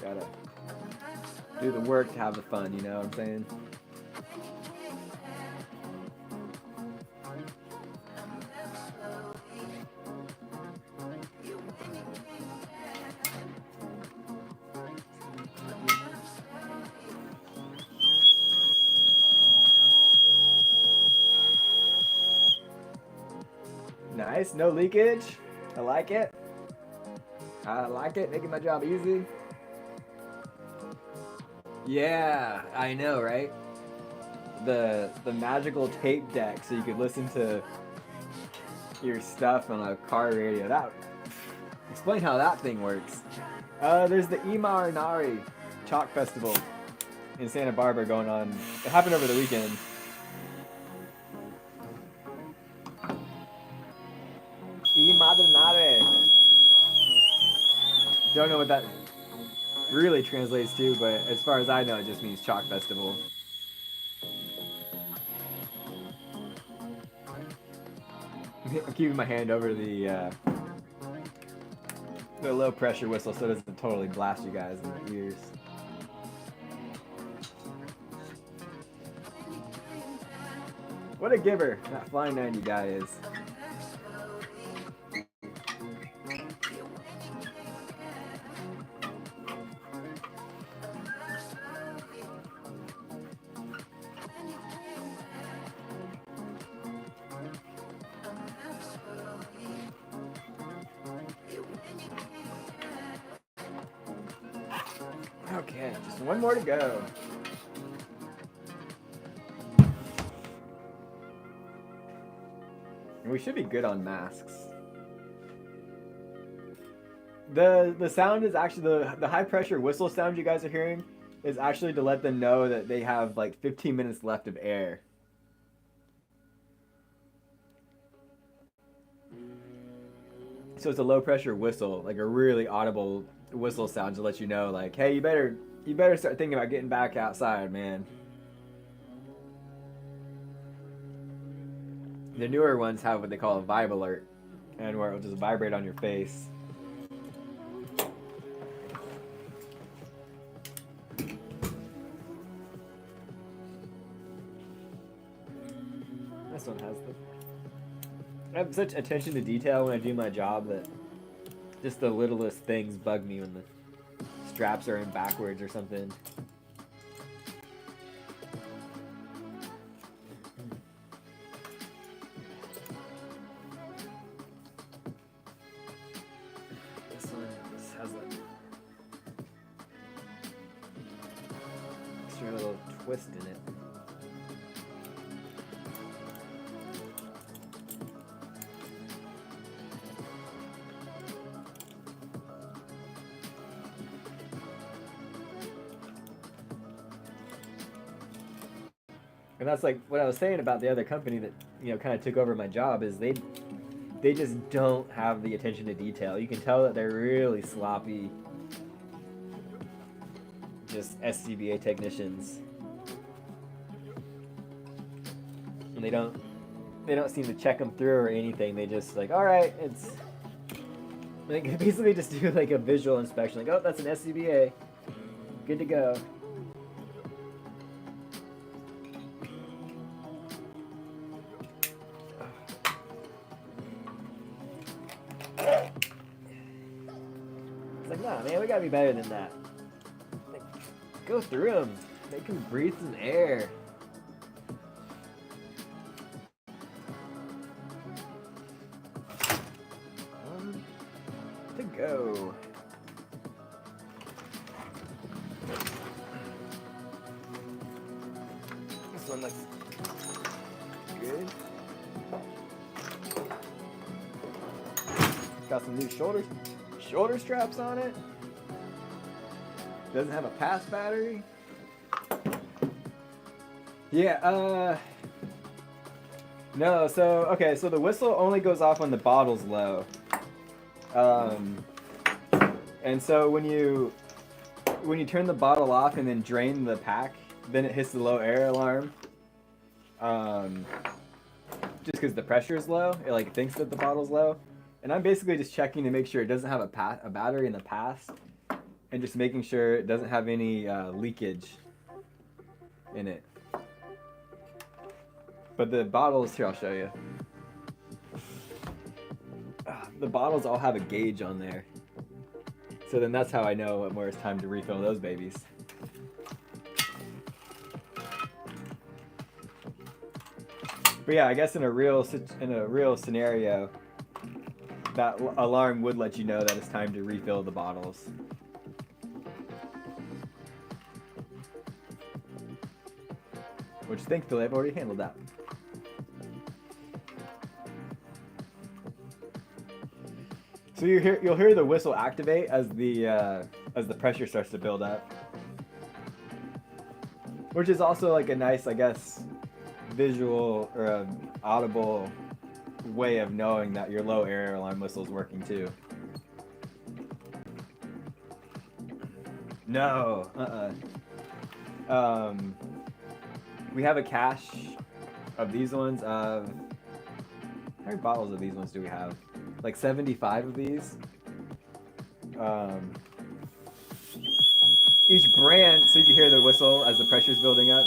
Gotta do the work to have the fun, you know what I'm saying? Nice, no leakage. I like it. I like it, making my job easy. Yeah, I know, right? The magical tape deck, so you could listen to your stuff on a car radio. That explain how that thing works. There's the Imarinari Chalk Festival in Santa Barbara going on. It happened over the weekend. Imarinari. Don't know what that really translates to, but as far as I know, it just means Chalk Festival. I'm keeping my hand over the low pressure whistle so it doesn't totally blast you guys in the ears. What a giver that Flying 90 guy is. Okay, just 1 more to go. And we should be good on masks. The sound is actually the high pressure whistle sound you guys are hearing is actually to let them know that they have like 15 minutes left of air. So it's a low pressure whistle, like a really audible whistle sound to let you know, like, hey, you better start thinking about getting back outside, man. The newer ones have what they call a vibe alert, and where it'll just vibrate on your face. one has the. I have such attention to detail when I do my job that just the littlest things bug me when the straps are in backwards or something. This has a extra little twist in it. And that's like what I was saying about the other company that, you know, kind of took over my job is they just don't have the attention to detail. You can tell that they're really sloppy, just SCBA technicians. And they don't seem to check them through or anything. They just like, all right, it's like basically just do like a visual inspection. Like, oh, that's an SCBA, good to go. It's like, nah, man, we gotta be better than that. Like, go through them. Make them breathe some air. To go. This one looks good. Got some new shoulder straps on it. Doesn't have a pass battery. Yeah, no, so okay, so the whistle only goes off when the bottle's low. And so when you turn the bottle off and then drain the pack, then it hits the low air alarm. Just because the pressure is low, it like thinks that the bottle's low. And I'm basically just checking to make sure it doesn't have a battery in the pass, and just making sure it doesn't have any leakage in it. But the bottles, here, I'll show you. The bottles all have a gauge on there. So then that's how I know where it's time to refill those babies. But yeah, I guess in a real scenario, that alarm would let you know that it's time to refill the bottles. Which thankfully I've already handled that. So you'll hear the whistle activate as the pressure starts to build up, which is also like a nice, I guess, visual or audible way of knowing that your low air alarm whistle is working too. No, we have a cache of these ones. How many bottles of these ones do we have? Like 75 of these. Each brand, so you can hear the whistle as the pressure's building up.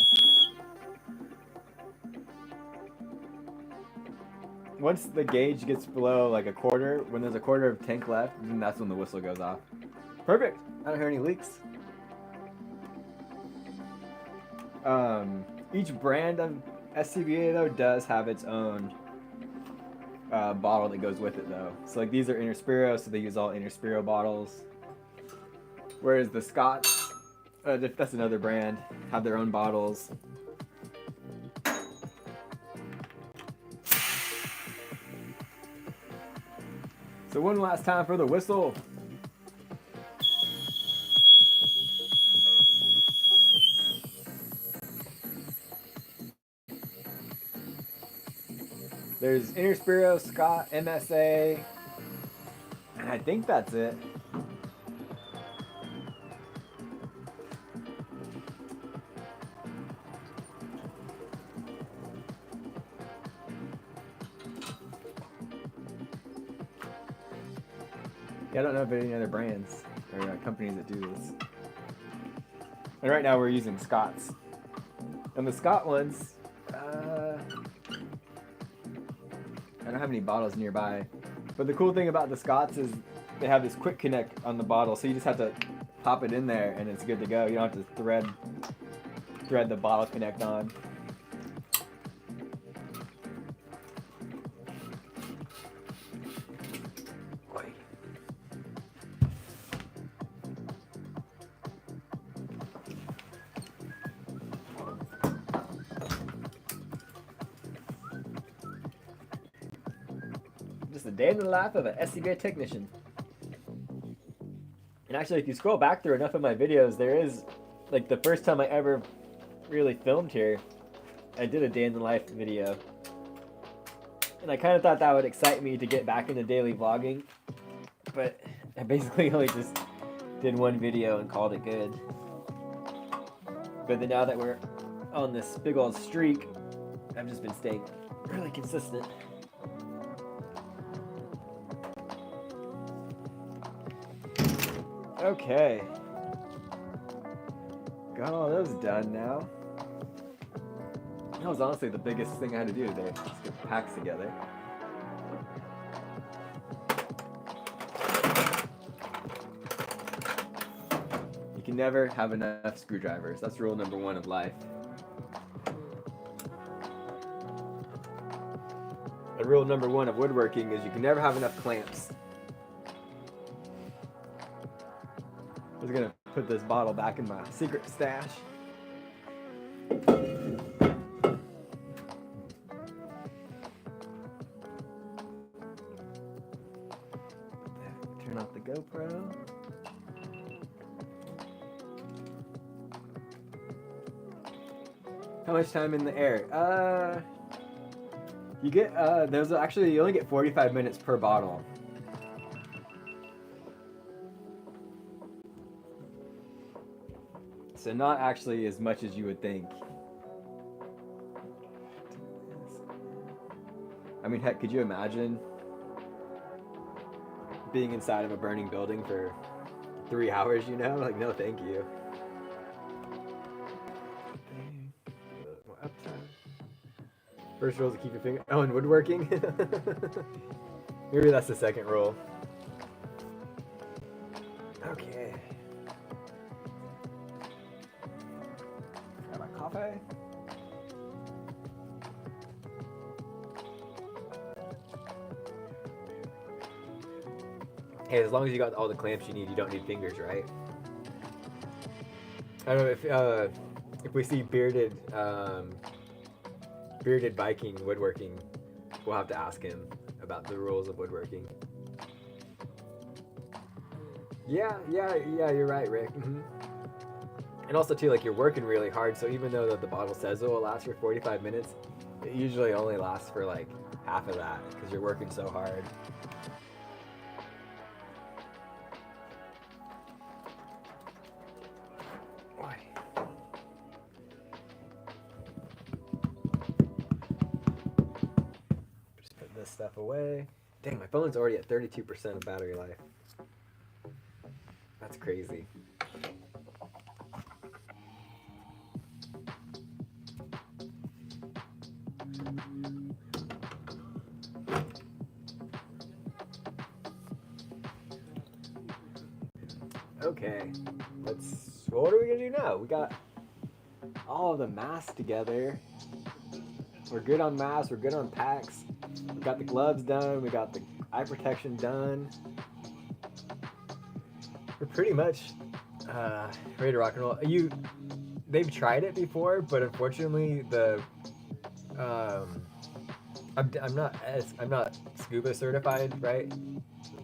Once the gauge gets below like a quarter, when there's a quarter of tank left, then that's when the whistle goes off. Perfect. I don't hear any leaks. Each brand of SCBA though does have its own bottle that goes with it though. So like these are Interspiro, so they use all Interspiro bottles. Whereas the Scots, that's another brand, have their own bottles. So one last time for the whistle. There's Interspiro, Scott, MSA, and I think that's it. Yeah, I don't know if there are any other brands or companies that do this. And right now we're using Scott's. And the Scott ones, I don't have any bottles nearby. But the cool thing about the Scots is they have this quick connect on the bottle, so you just have to pop it in there and it's good to go. You don't have to thread the bottle connect on. Just a day in the life of an SCBA technician. And actually, if you scroll back through enough of my videos, there is, like, the first time I ever really filmed here, I did a day in the life video. And I kind of thought that would excite me to get back into daily vlogging. But I basically only just did one video and called it good. But then now that we're on this big old streak, I've just been staying really consistent. Okay. Got all those done now. That was honestly the biggest thing I had to do today. Just get the packs together. You can never have enough screwdrivers. That's rule number 1 of life. And rule number 1 of woodworking is you can never have enough clamps. I was gonna put this bottle back in my secret stash. Turn off the GoPro. How much time in the air? You get there's actually you only get 45 minutes per bottle. So not actually as much as you would think. I mean, heck, could you imagine being inside of a burning building for 3 hours, you know? Like, no thank you. First rule is to keep your finger... Oh, and woodworking? Maybe that's the second rule. Okay. Got my coffee. Hey, as long as you got all the clamps you need, you don't need fingers, right? I don't know if we see bearded Viking woodworking, we'll have to ask him about the rules of woodworking. Yeah, you're right, Rick. Mm-hmm. And also too, like, you're working really hard, so even though the bottle says it will last for 45 minutes, it usually only lasts for like half of that because you're working so hard. Just put this stuff away. Dang, my phone's already at 32% of battery life. That's crazy. Okay, what are we gonna do now? We got all of the masks together. We're good on masks, we're good on packs. We got the gloves done, we got the eye protection done. We're pretty much ready to rock and roll. They've tried it before, but unfortunately I'm not scuba certified, right?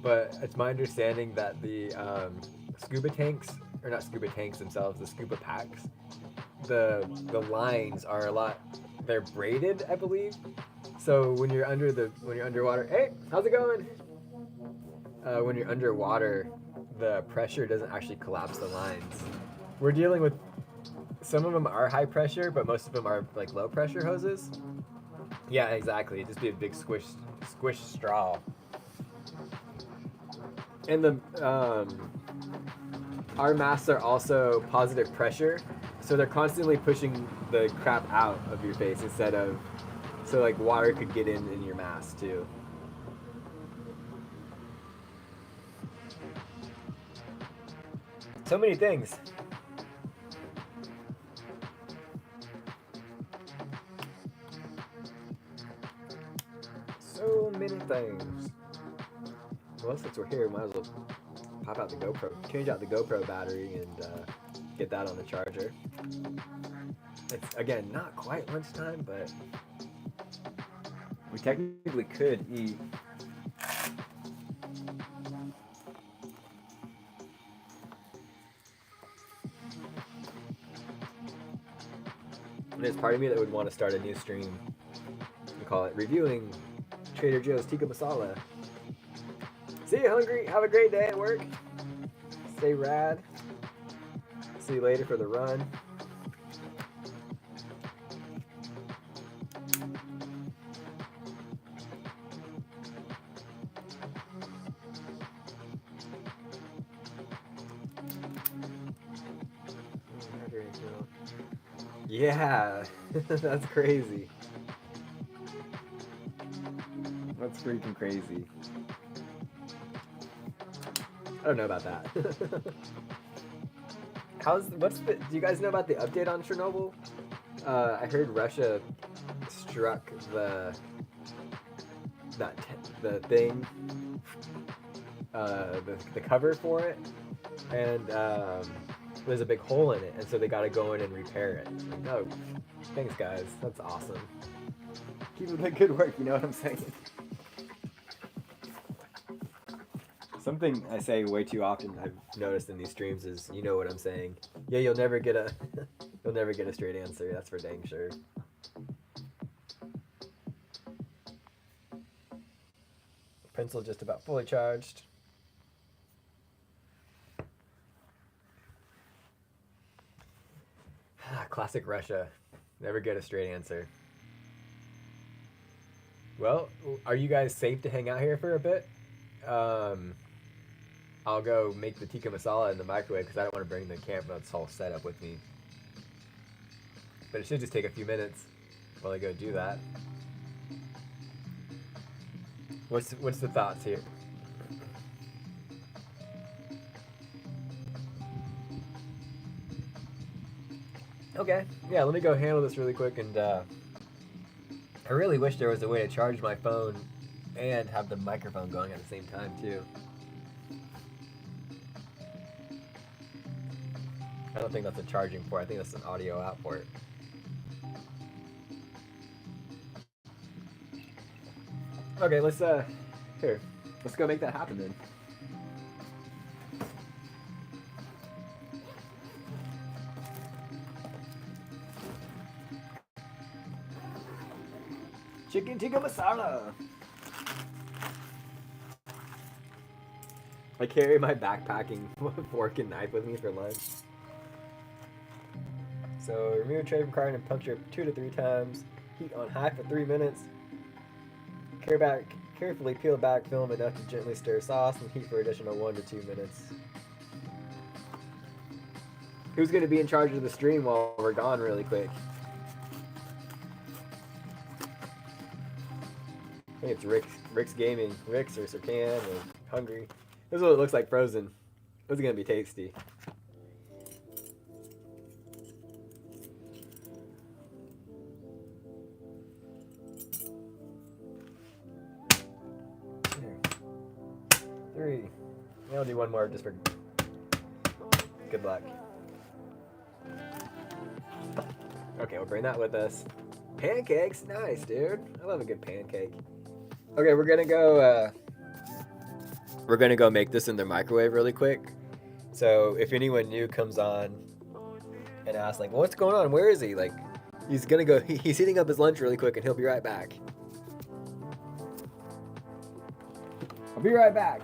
But it's my understanding that the scuba tanks, or not scuba tanks themselves, the scuba packs, the lines are they're braided, I believe. So when you're underwater, hey, how's it going? When you're underwater, the pressure doesn't actually collapse the lines. We're dealing with, some of them are high pressure, but most of them are like low pressure hoses. Yeah, exactly. It'd just be a big squish straw. And our masks are also positive pressure, so they're constantly pushing the crap out of your face instead of So like water could get in your mask too. So many things. So many things. Well, since we're here, might as well pop out the GoPro, change out the GoPro battery, and get that on the charger. It's again not quite lunchtime, but we technically could eat. And there's part of me that would want to start a new stream and call it Reviewing Trader Joe's Tikka Masala. See you hungry. Have a great day at work. Stay rad. See you later for the run. Yeah, that's crazy. That's freaking crazy. I don't know about that. Do you guys know about the update on Chernobyl? I heard Russia struck the thing, the cover for it, and there's a big hole in it, and so they got to go in and repair it. Like, oh, thanks guys, that's awesome. Keep up the good work. You know what I'm saying? Something I say way too often, I've noticed in these streams, is you know what I'm saying. Yeah, you'll never get a straight answer. That's for dang sure. Pencil just about fully charged. Classic Russia. Never get a straight answer. Well, are you guys safe to hang out here for a bit? I'll go make the tikka masala in the microwave because I don't want to bring the camera that's all set up with me. But it should just take a few minutes while I go do that. What's the thoughts here? Okay, yeah, let me go handle this really quick, and I really wish there was a way to charge my phone and have the microphone going at the same time too. I don't think that's a charging port. I think that's an audio out port. Okay, let's go make that happen then. Chicken tikka masala. I carry my backpacking fork and knife with me for lunch. So remove tray from carton and puncture 2 to 3 times. Heat on high for 3 minutes. Carefully peel back film enough to gently stir sauce and heat for additional 1 to 2 minutes. Who's going to be in charge of the stream while we're gone really quick? I think it's Rick's Gaming. Rick's or Serkan or Hungry. This is what it looks like frozen. This is going to be tasty. Three. I'll do one more just for good luck. Okay, we'll bring that with us. Pancakes, nice, dude. I love a good pancake. Okay, we're gonna go make this in the microwave really quick. So if anyone new comes on and asks like, well, what's going on? Where is he? Like, he's heating up his lunch really quick and he'll be right back. I'll be right back.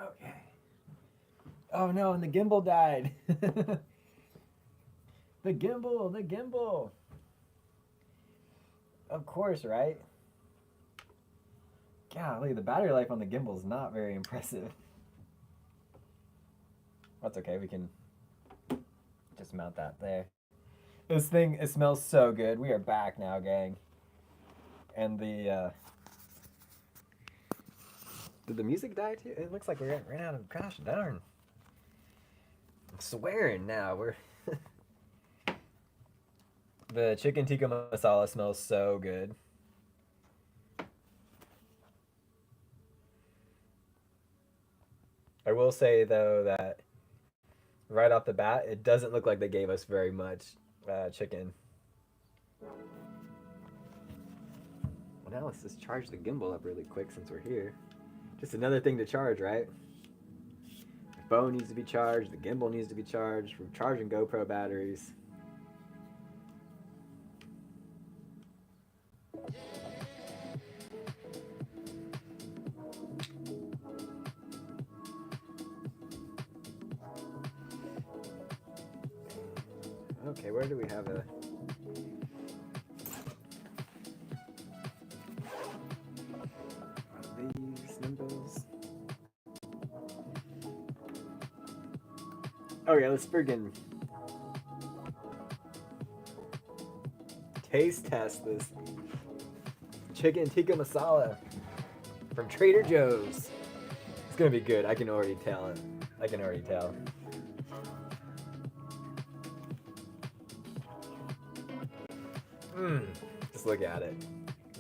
Okay. Oh no, and the gimbal died. The gimbal, the gimbal. Of course, right? Golly, the battery life on the gimbal is not very impressive. That's okay, we can just mount that there. This thing, it smells so good. We are back now, gang. And did the music die too? It looks like we ran out of, gosh darn. I'm swearing now, we're... The chicken tikka masala smells so good. I will say though that right off the bat, it doesn't look like they gave us very much chicken. Well, now let's just charge the gimbal up really quick since we're here. Just another thing to charge, right? The phone needs to be charged, the gimbal needs to be charged. We're charging GoPro batteries. Okay, where do we have a... These symbols. Oh yeah, let's friggin' taste test this chicken tikka masala from Trader Joe's. It's gonna be good. I can already tell it. I can already tell. Just look at it.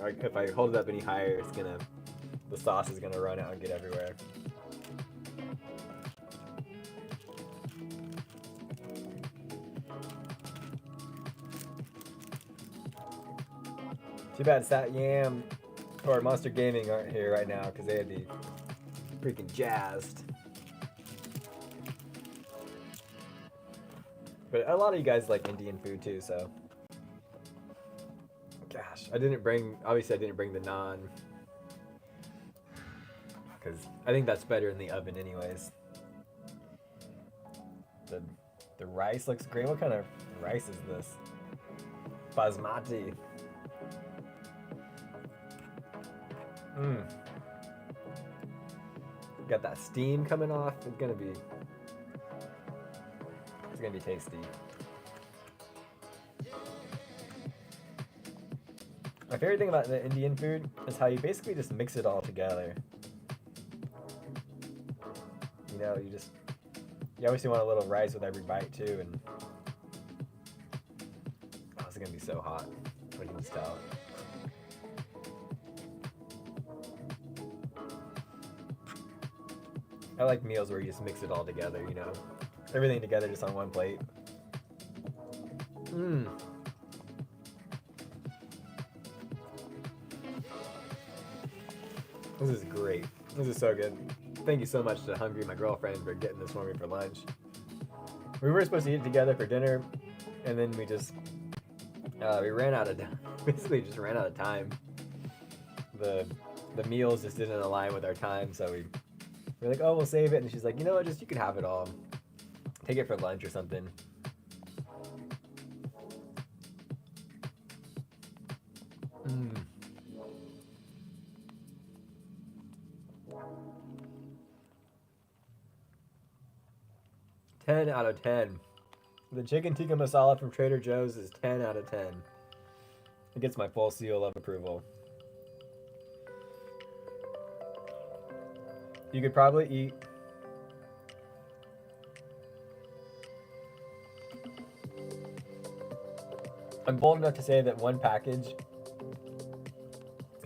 If I hold it up any higher, it's gonna, the sauce is gonna run out and get everywhere. Too bad Sat Yam or Monster Gaming aren't here right now because they'd be freaking jazzed. But a lot of you guys like Indian food too, so. Gosh, obviously I didn't bring the naan. Because I think that's better in the oven anyways. The rice looks great. What kind of rice is this? Basmati. Got that steam coming off. It's gonna be tasty. My favorite thing about the Indian food is how you basically just mix it all together. You know, you obviously want a little rice with every bite too, and oh, it's gonna be so hot. I can just tell. I like meals where you just mix it all together, you know, everything together just on one plate. This is great. This is so good. Thank you so much to Hungry, my girlfriend, for getting this for me for lunch. We were supposed to eat it together for dinner, and then we just we ran out of basically just ran out of time. The meals just didn't align with our time, so we're like, oh, we'll save it, and she's like, you know what, you can have it all. Take it for lunch or something. Mm. Ten out of 10. The chicken tikka masala from Trader Joe's is 10 out of 10. It gets my full seal of approval. You could probably eat I'm bold enough to say that one package,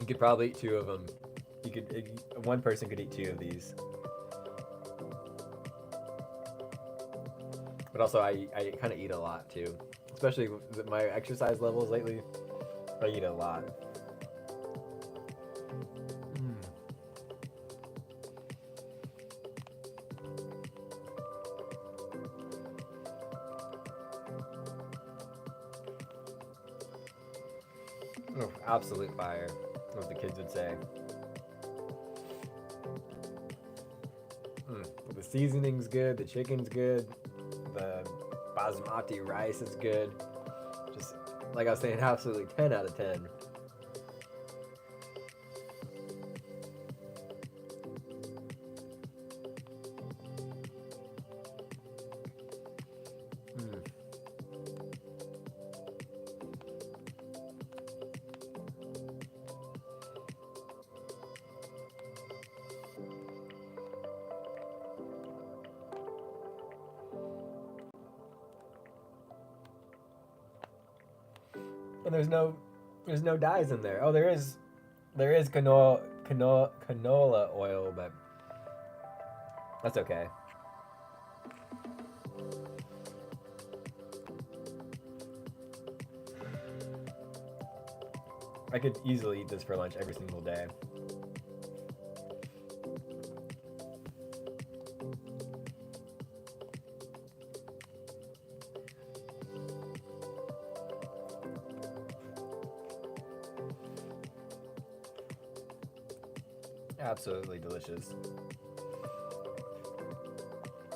you could probably eat 2 of them. One person could eat 2 of these. But also, I kind of eat a lot too, especially with my exercise levels lately. I eat a lot. Oh, absolute fire, what the kids would say. seasoning's good, the chicken's good, the basmati rice is good. Just like I was saying, absolutely 10 out of 10. And there's no dyes in there. Oh, there is canola oil, but that's okay. I could easily eat this for lunch every single day. Absolutely delicious.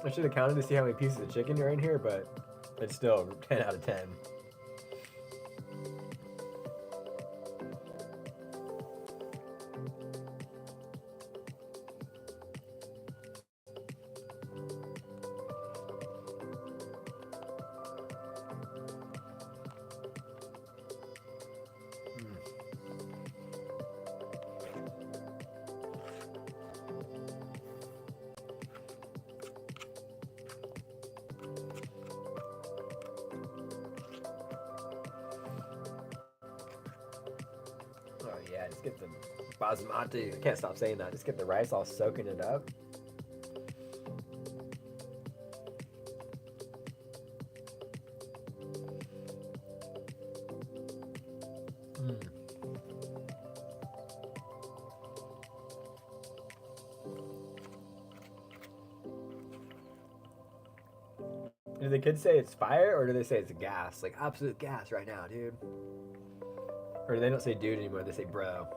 I should have counted to see how many pieces of chicken are in here, but it's still 10 out of 10. Oh yeah, just get the basmati. I can't stop saying that. Just get the rice all soaking it up. Do the kids say it's fire or do they say it's gas? Like absolute gas right now, dude. Or they don't say dude anymore, they say bro.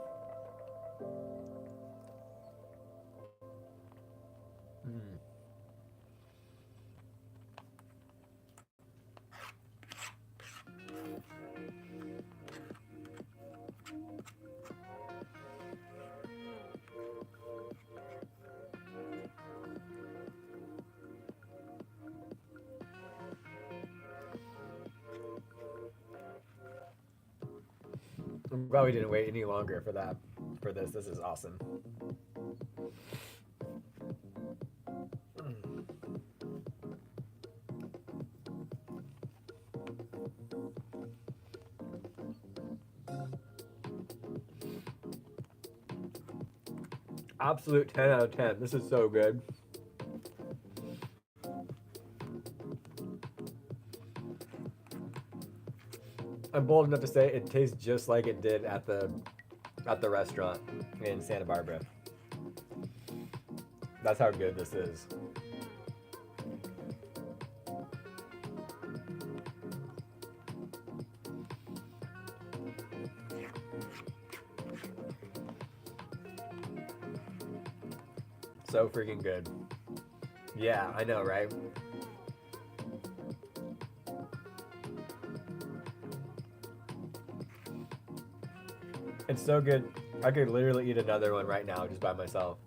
I'm glad we didn't wait any longer for that. For this. This is awesome. Absolute 10 out of 10. This is so good. I'm bold enough to say it tastes just like it did at the restaurant in Santa Barbara. That's how good this is. So freaking good. Yeah, I know, right? It's so good. I could literally eat another one right now just by myself.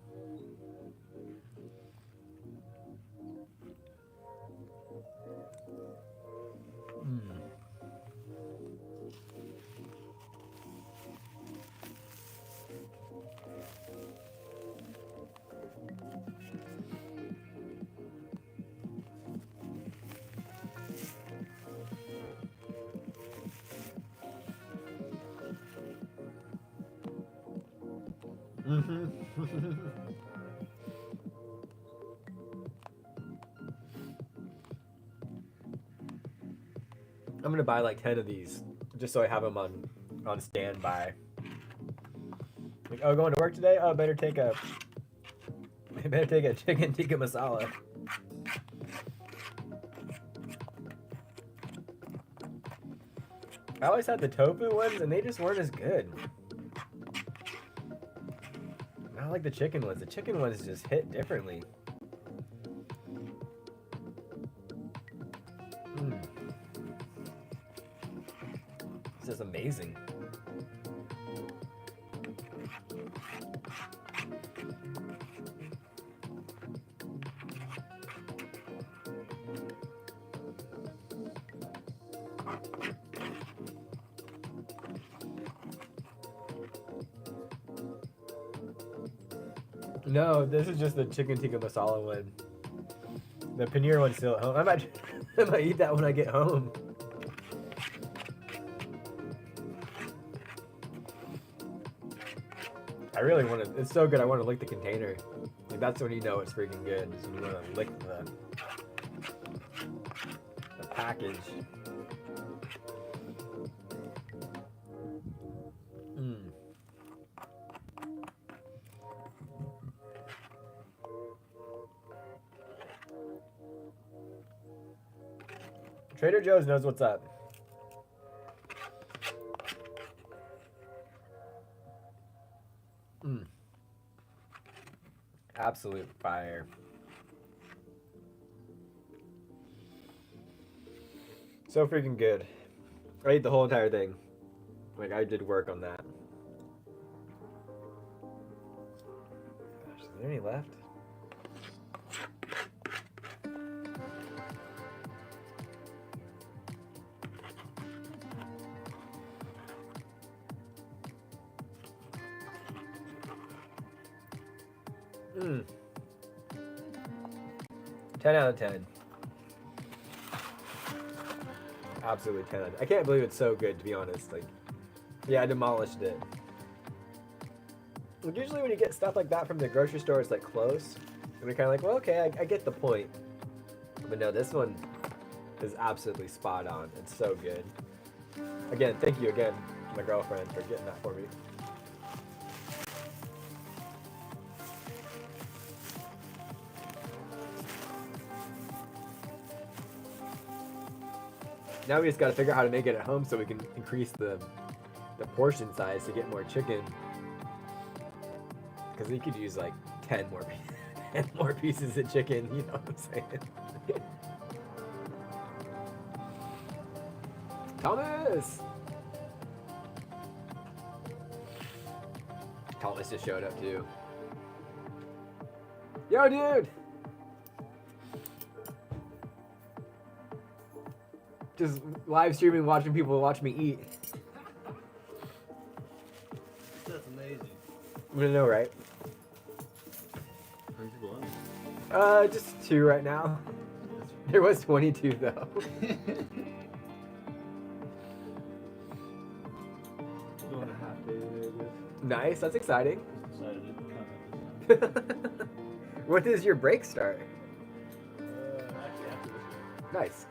I'm gonna buy like 10 of these just so I have them on standby. Like, oh, going to work today? Oh, better take a chicken tikka masala. I always had the tofu ones and they just weren't as good. I like the chicken ones. The chicken ones just hit differently. amazing. No, this is just the chicken tikka masala one. The paneer one's still at home. I might eat that when I get home. I really want to. It's so good. I want to lick the container. Like that's when you know it's freaking good. Is when you want to lick the package. Mm. Trader Joe's knows what's up. Mm. Absolute fire. So freaking good. I ate the whole entire thing. Like I did work on that. Gosh, is there any left? Mm. 10 out of 10. Absolutely 10 out of 10. I can't believe it's so good, to be honest. Like, yeah, I demolished it. Like, usually when you get stuff like that from the grocery store, it's like close. And you're kind of like, well, okay, I get the point. But no, this one is absolutely spot on. It's so good. Again, thank you again to my girlfriend for getting that for me. Now we just got to figure out how to make it at home so we can increase the portion size to get more chicken. Because we could use like 10 more pieces of chicken, you know what I'm saying? Thomas! Thomas just showed up too. Yo, dude! Just live streaming, watching people watch me eat. That's amazing. I'm gonna know, right? How many people on? Just 2 right now. There was 22 though. Doing a half day today, but Nice, that's exciting. decided to come at this When does your break start? time. Actually, after this one. Nice.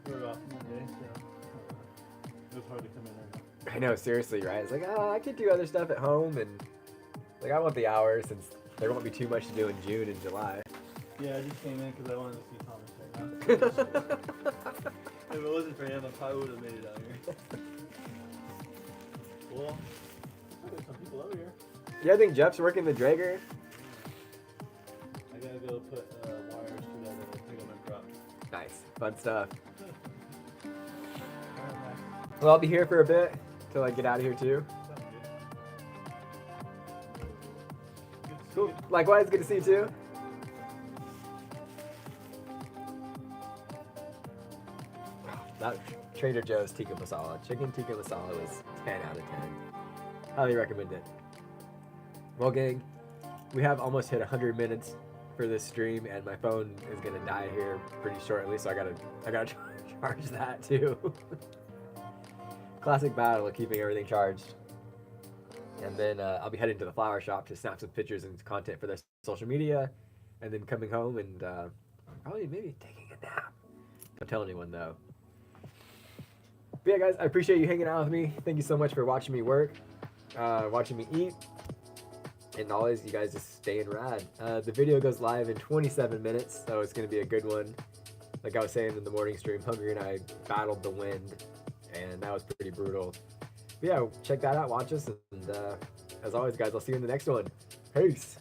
We're off Monday, so it was hard to come in right now. I know, seriously, right? It's like, I could do other stuff at home, and like I want the hours since there won't be too much to do in June and July. Yeah, I just came in because I wanted to see Thomas right now. If it wasn't for him, I probably would have made it out here. Well, there's some people over here. Yeah, I think Jeff's working the Drager. I gotta go put wires together and pick them and drop. Nice, fun stuff. Alright, Well, I'll be here for a bit till I get out of here too. sounds good. Good to see Cool. you. Likewise, good to see you too. That Trader Joe's tikka masala, chicken tikka masala was 10 out of 10. Highly recommend it. Well, gang, we have almost hit 100 minutes for this stream, and my phone is gonna die here pretty shortly, so I gotta charge that too. Classic battle of keeping everything charged. And then I'll be heading to the flower shop to snap some pictures and content for their social media, and then coming home and probably maybe taking a nap. Don't tell anyone though. But yeah, guys, I appreciate you hanging out with me. Thank you so much for watching me work, watching me eat, and always you guys just staying rad. The video goes live in 27 minutes, so it's gonna be a good one. Like I was saying in the morning stream, Hungry and I battled the wind, and that was pretty brutal. But yeah, check that out, watch us, and as always, guys, I'll see you in the next one. Peace.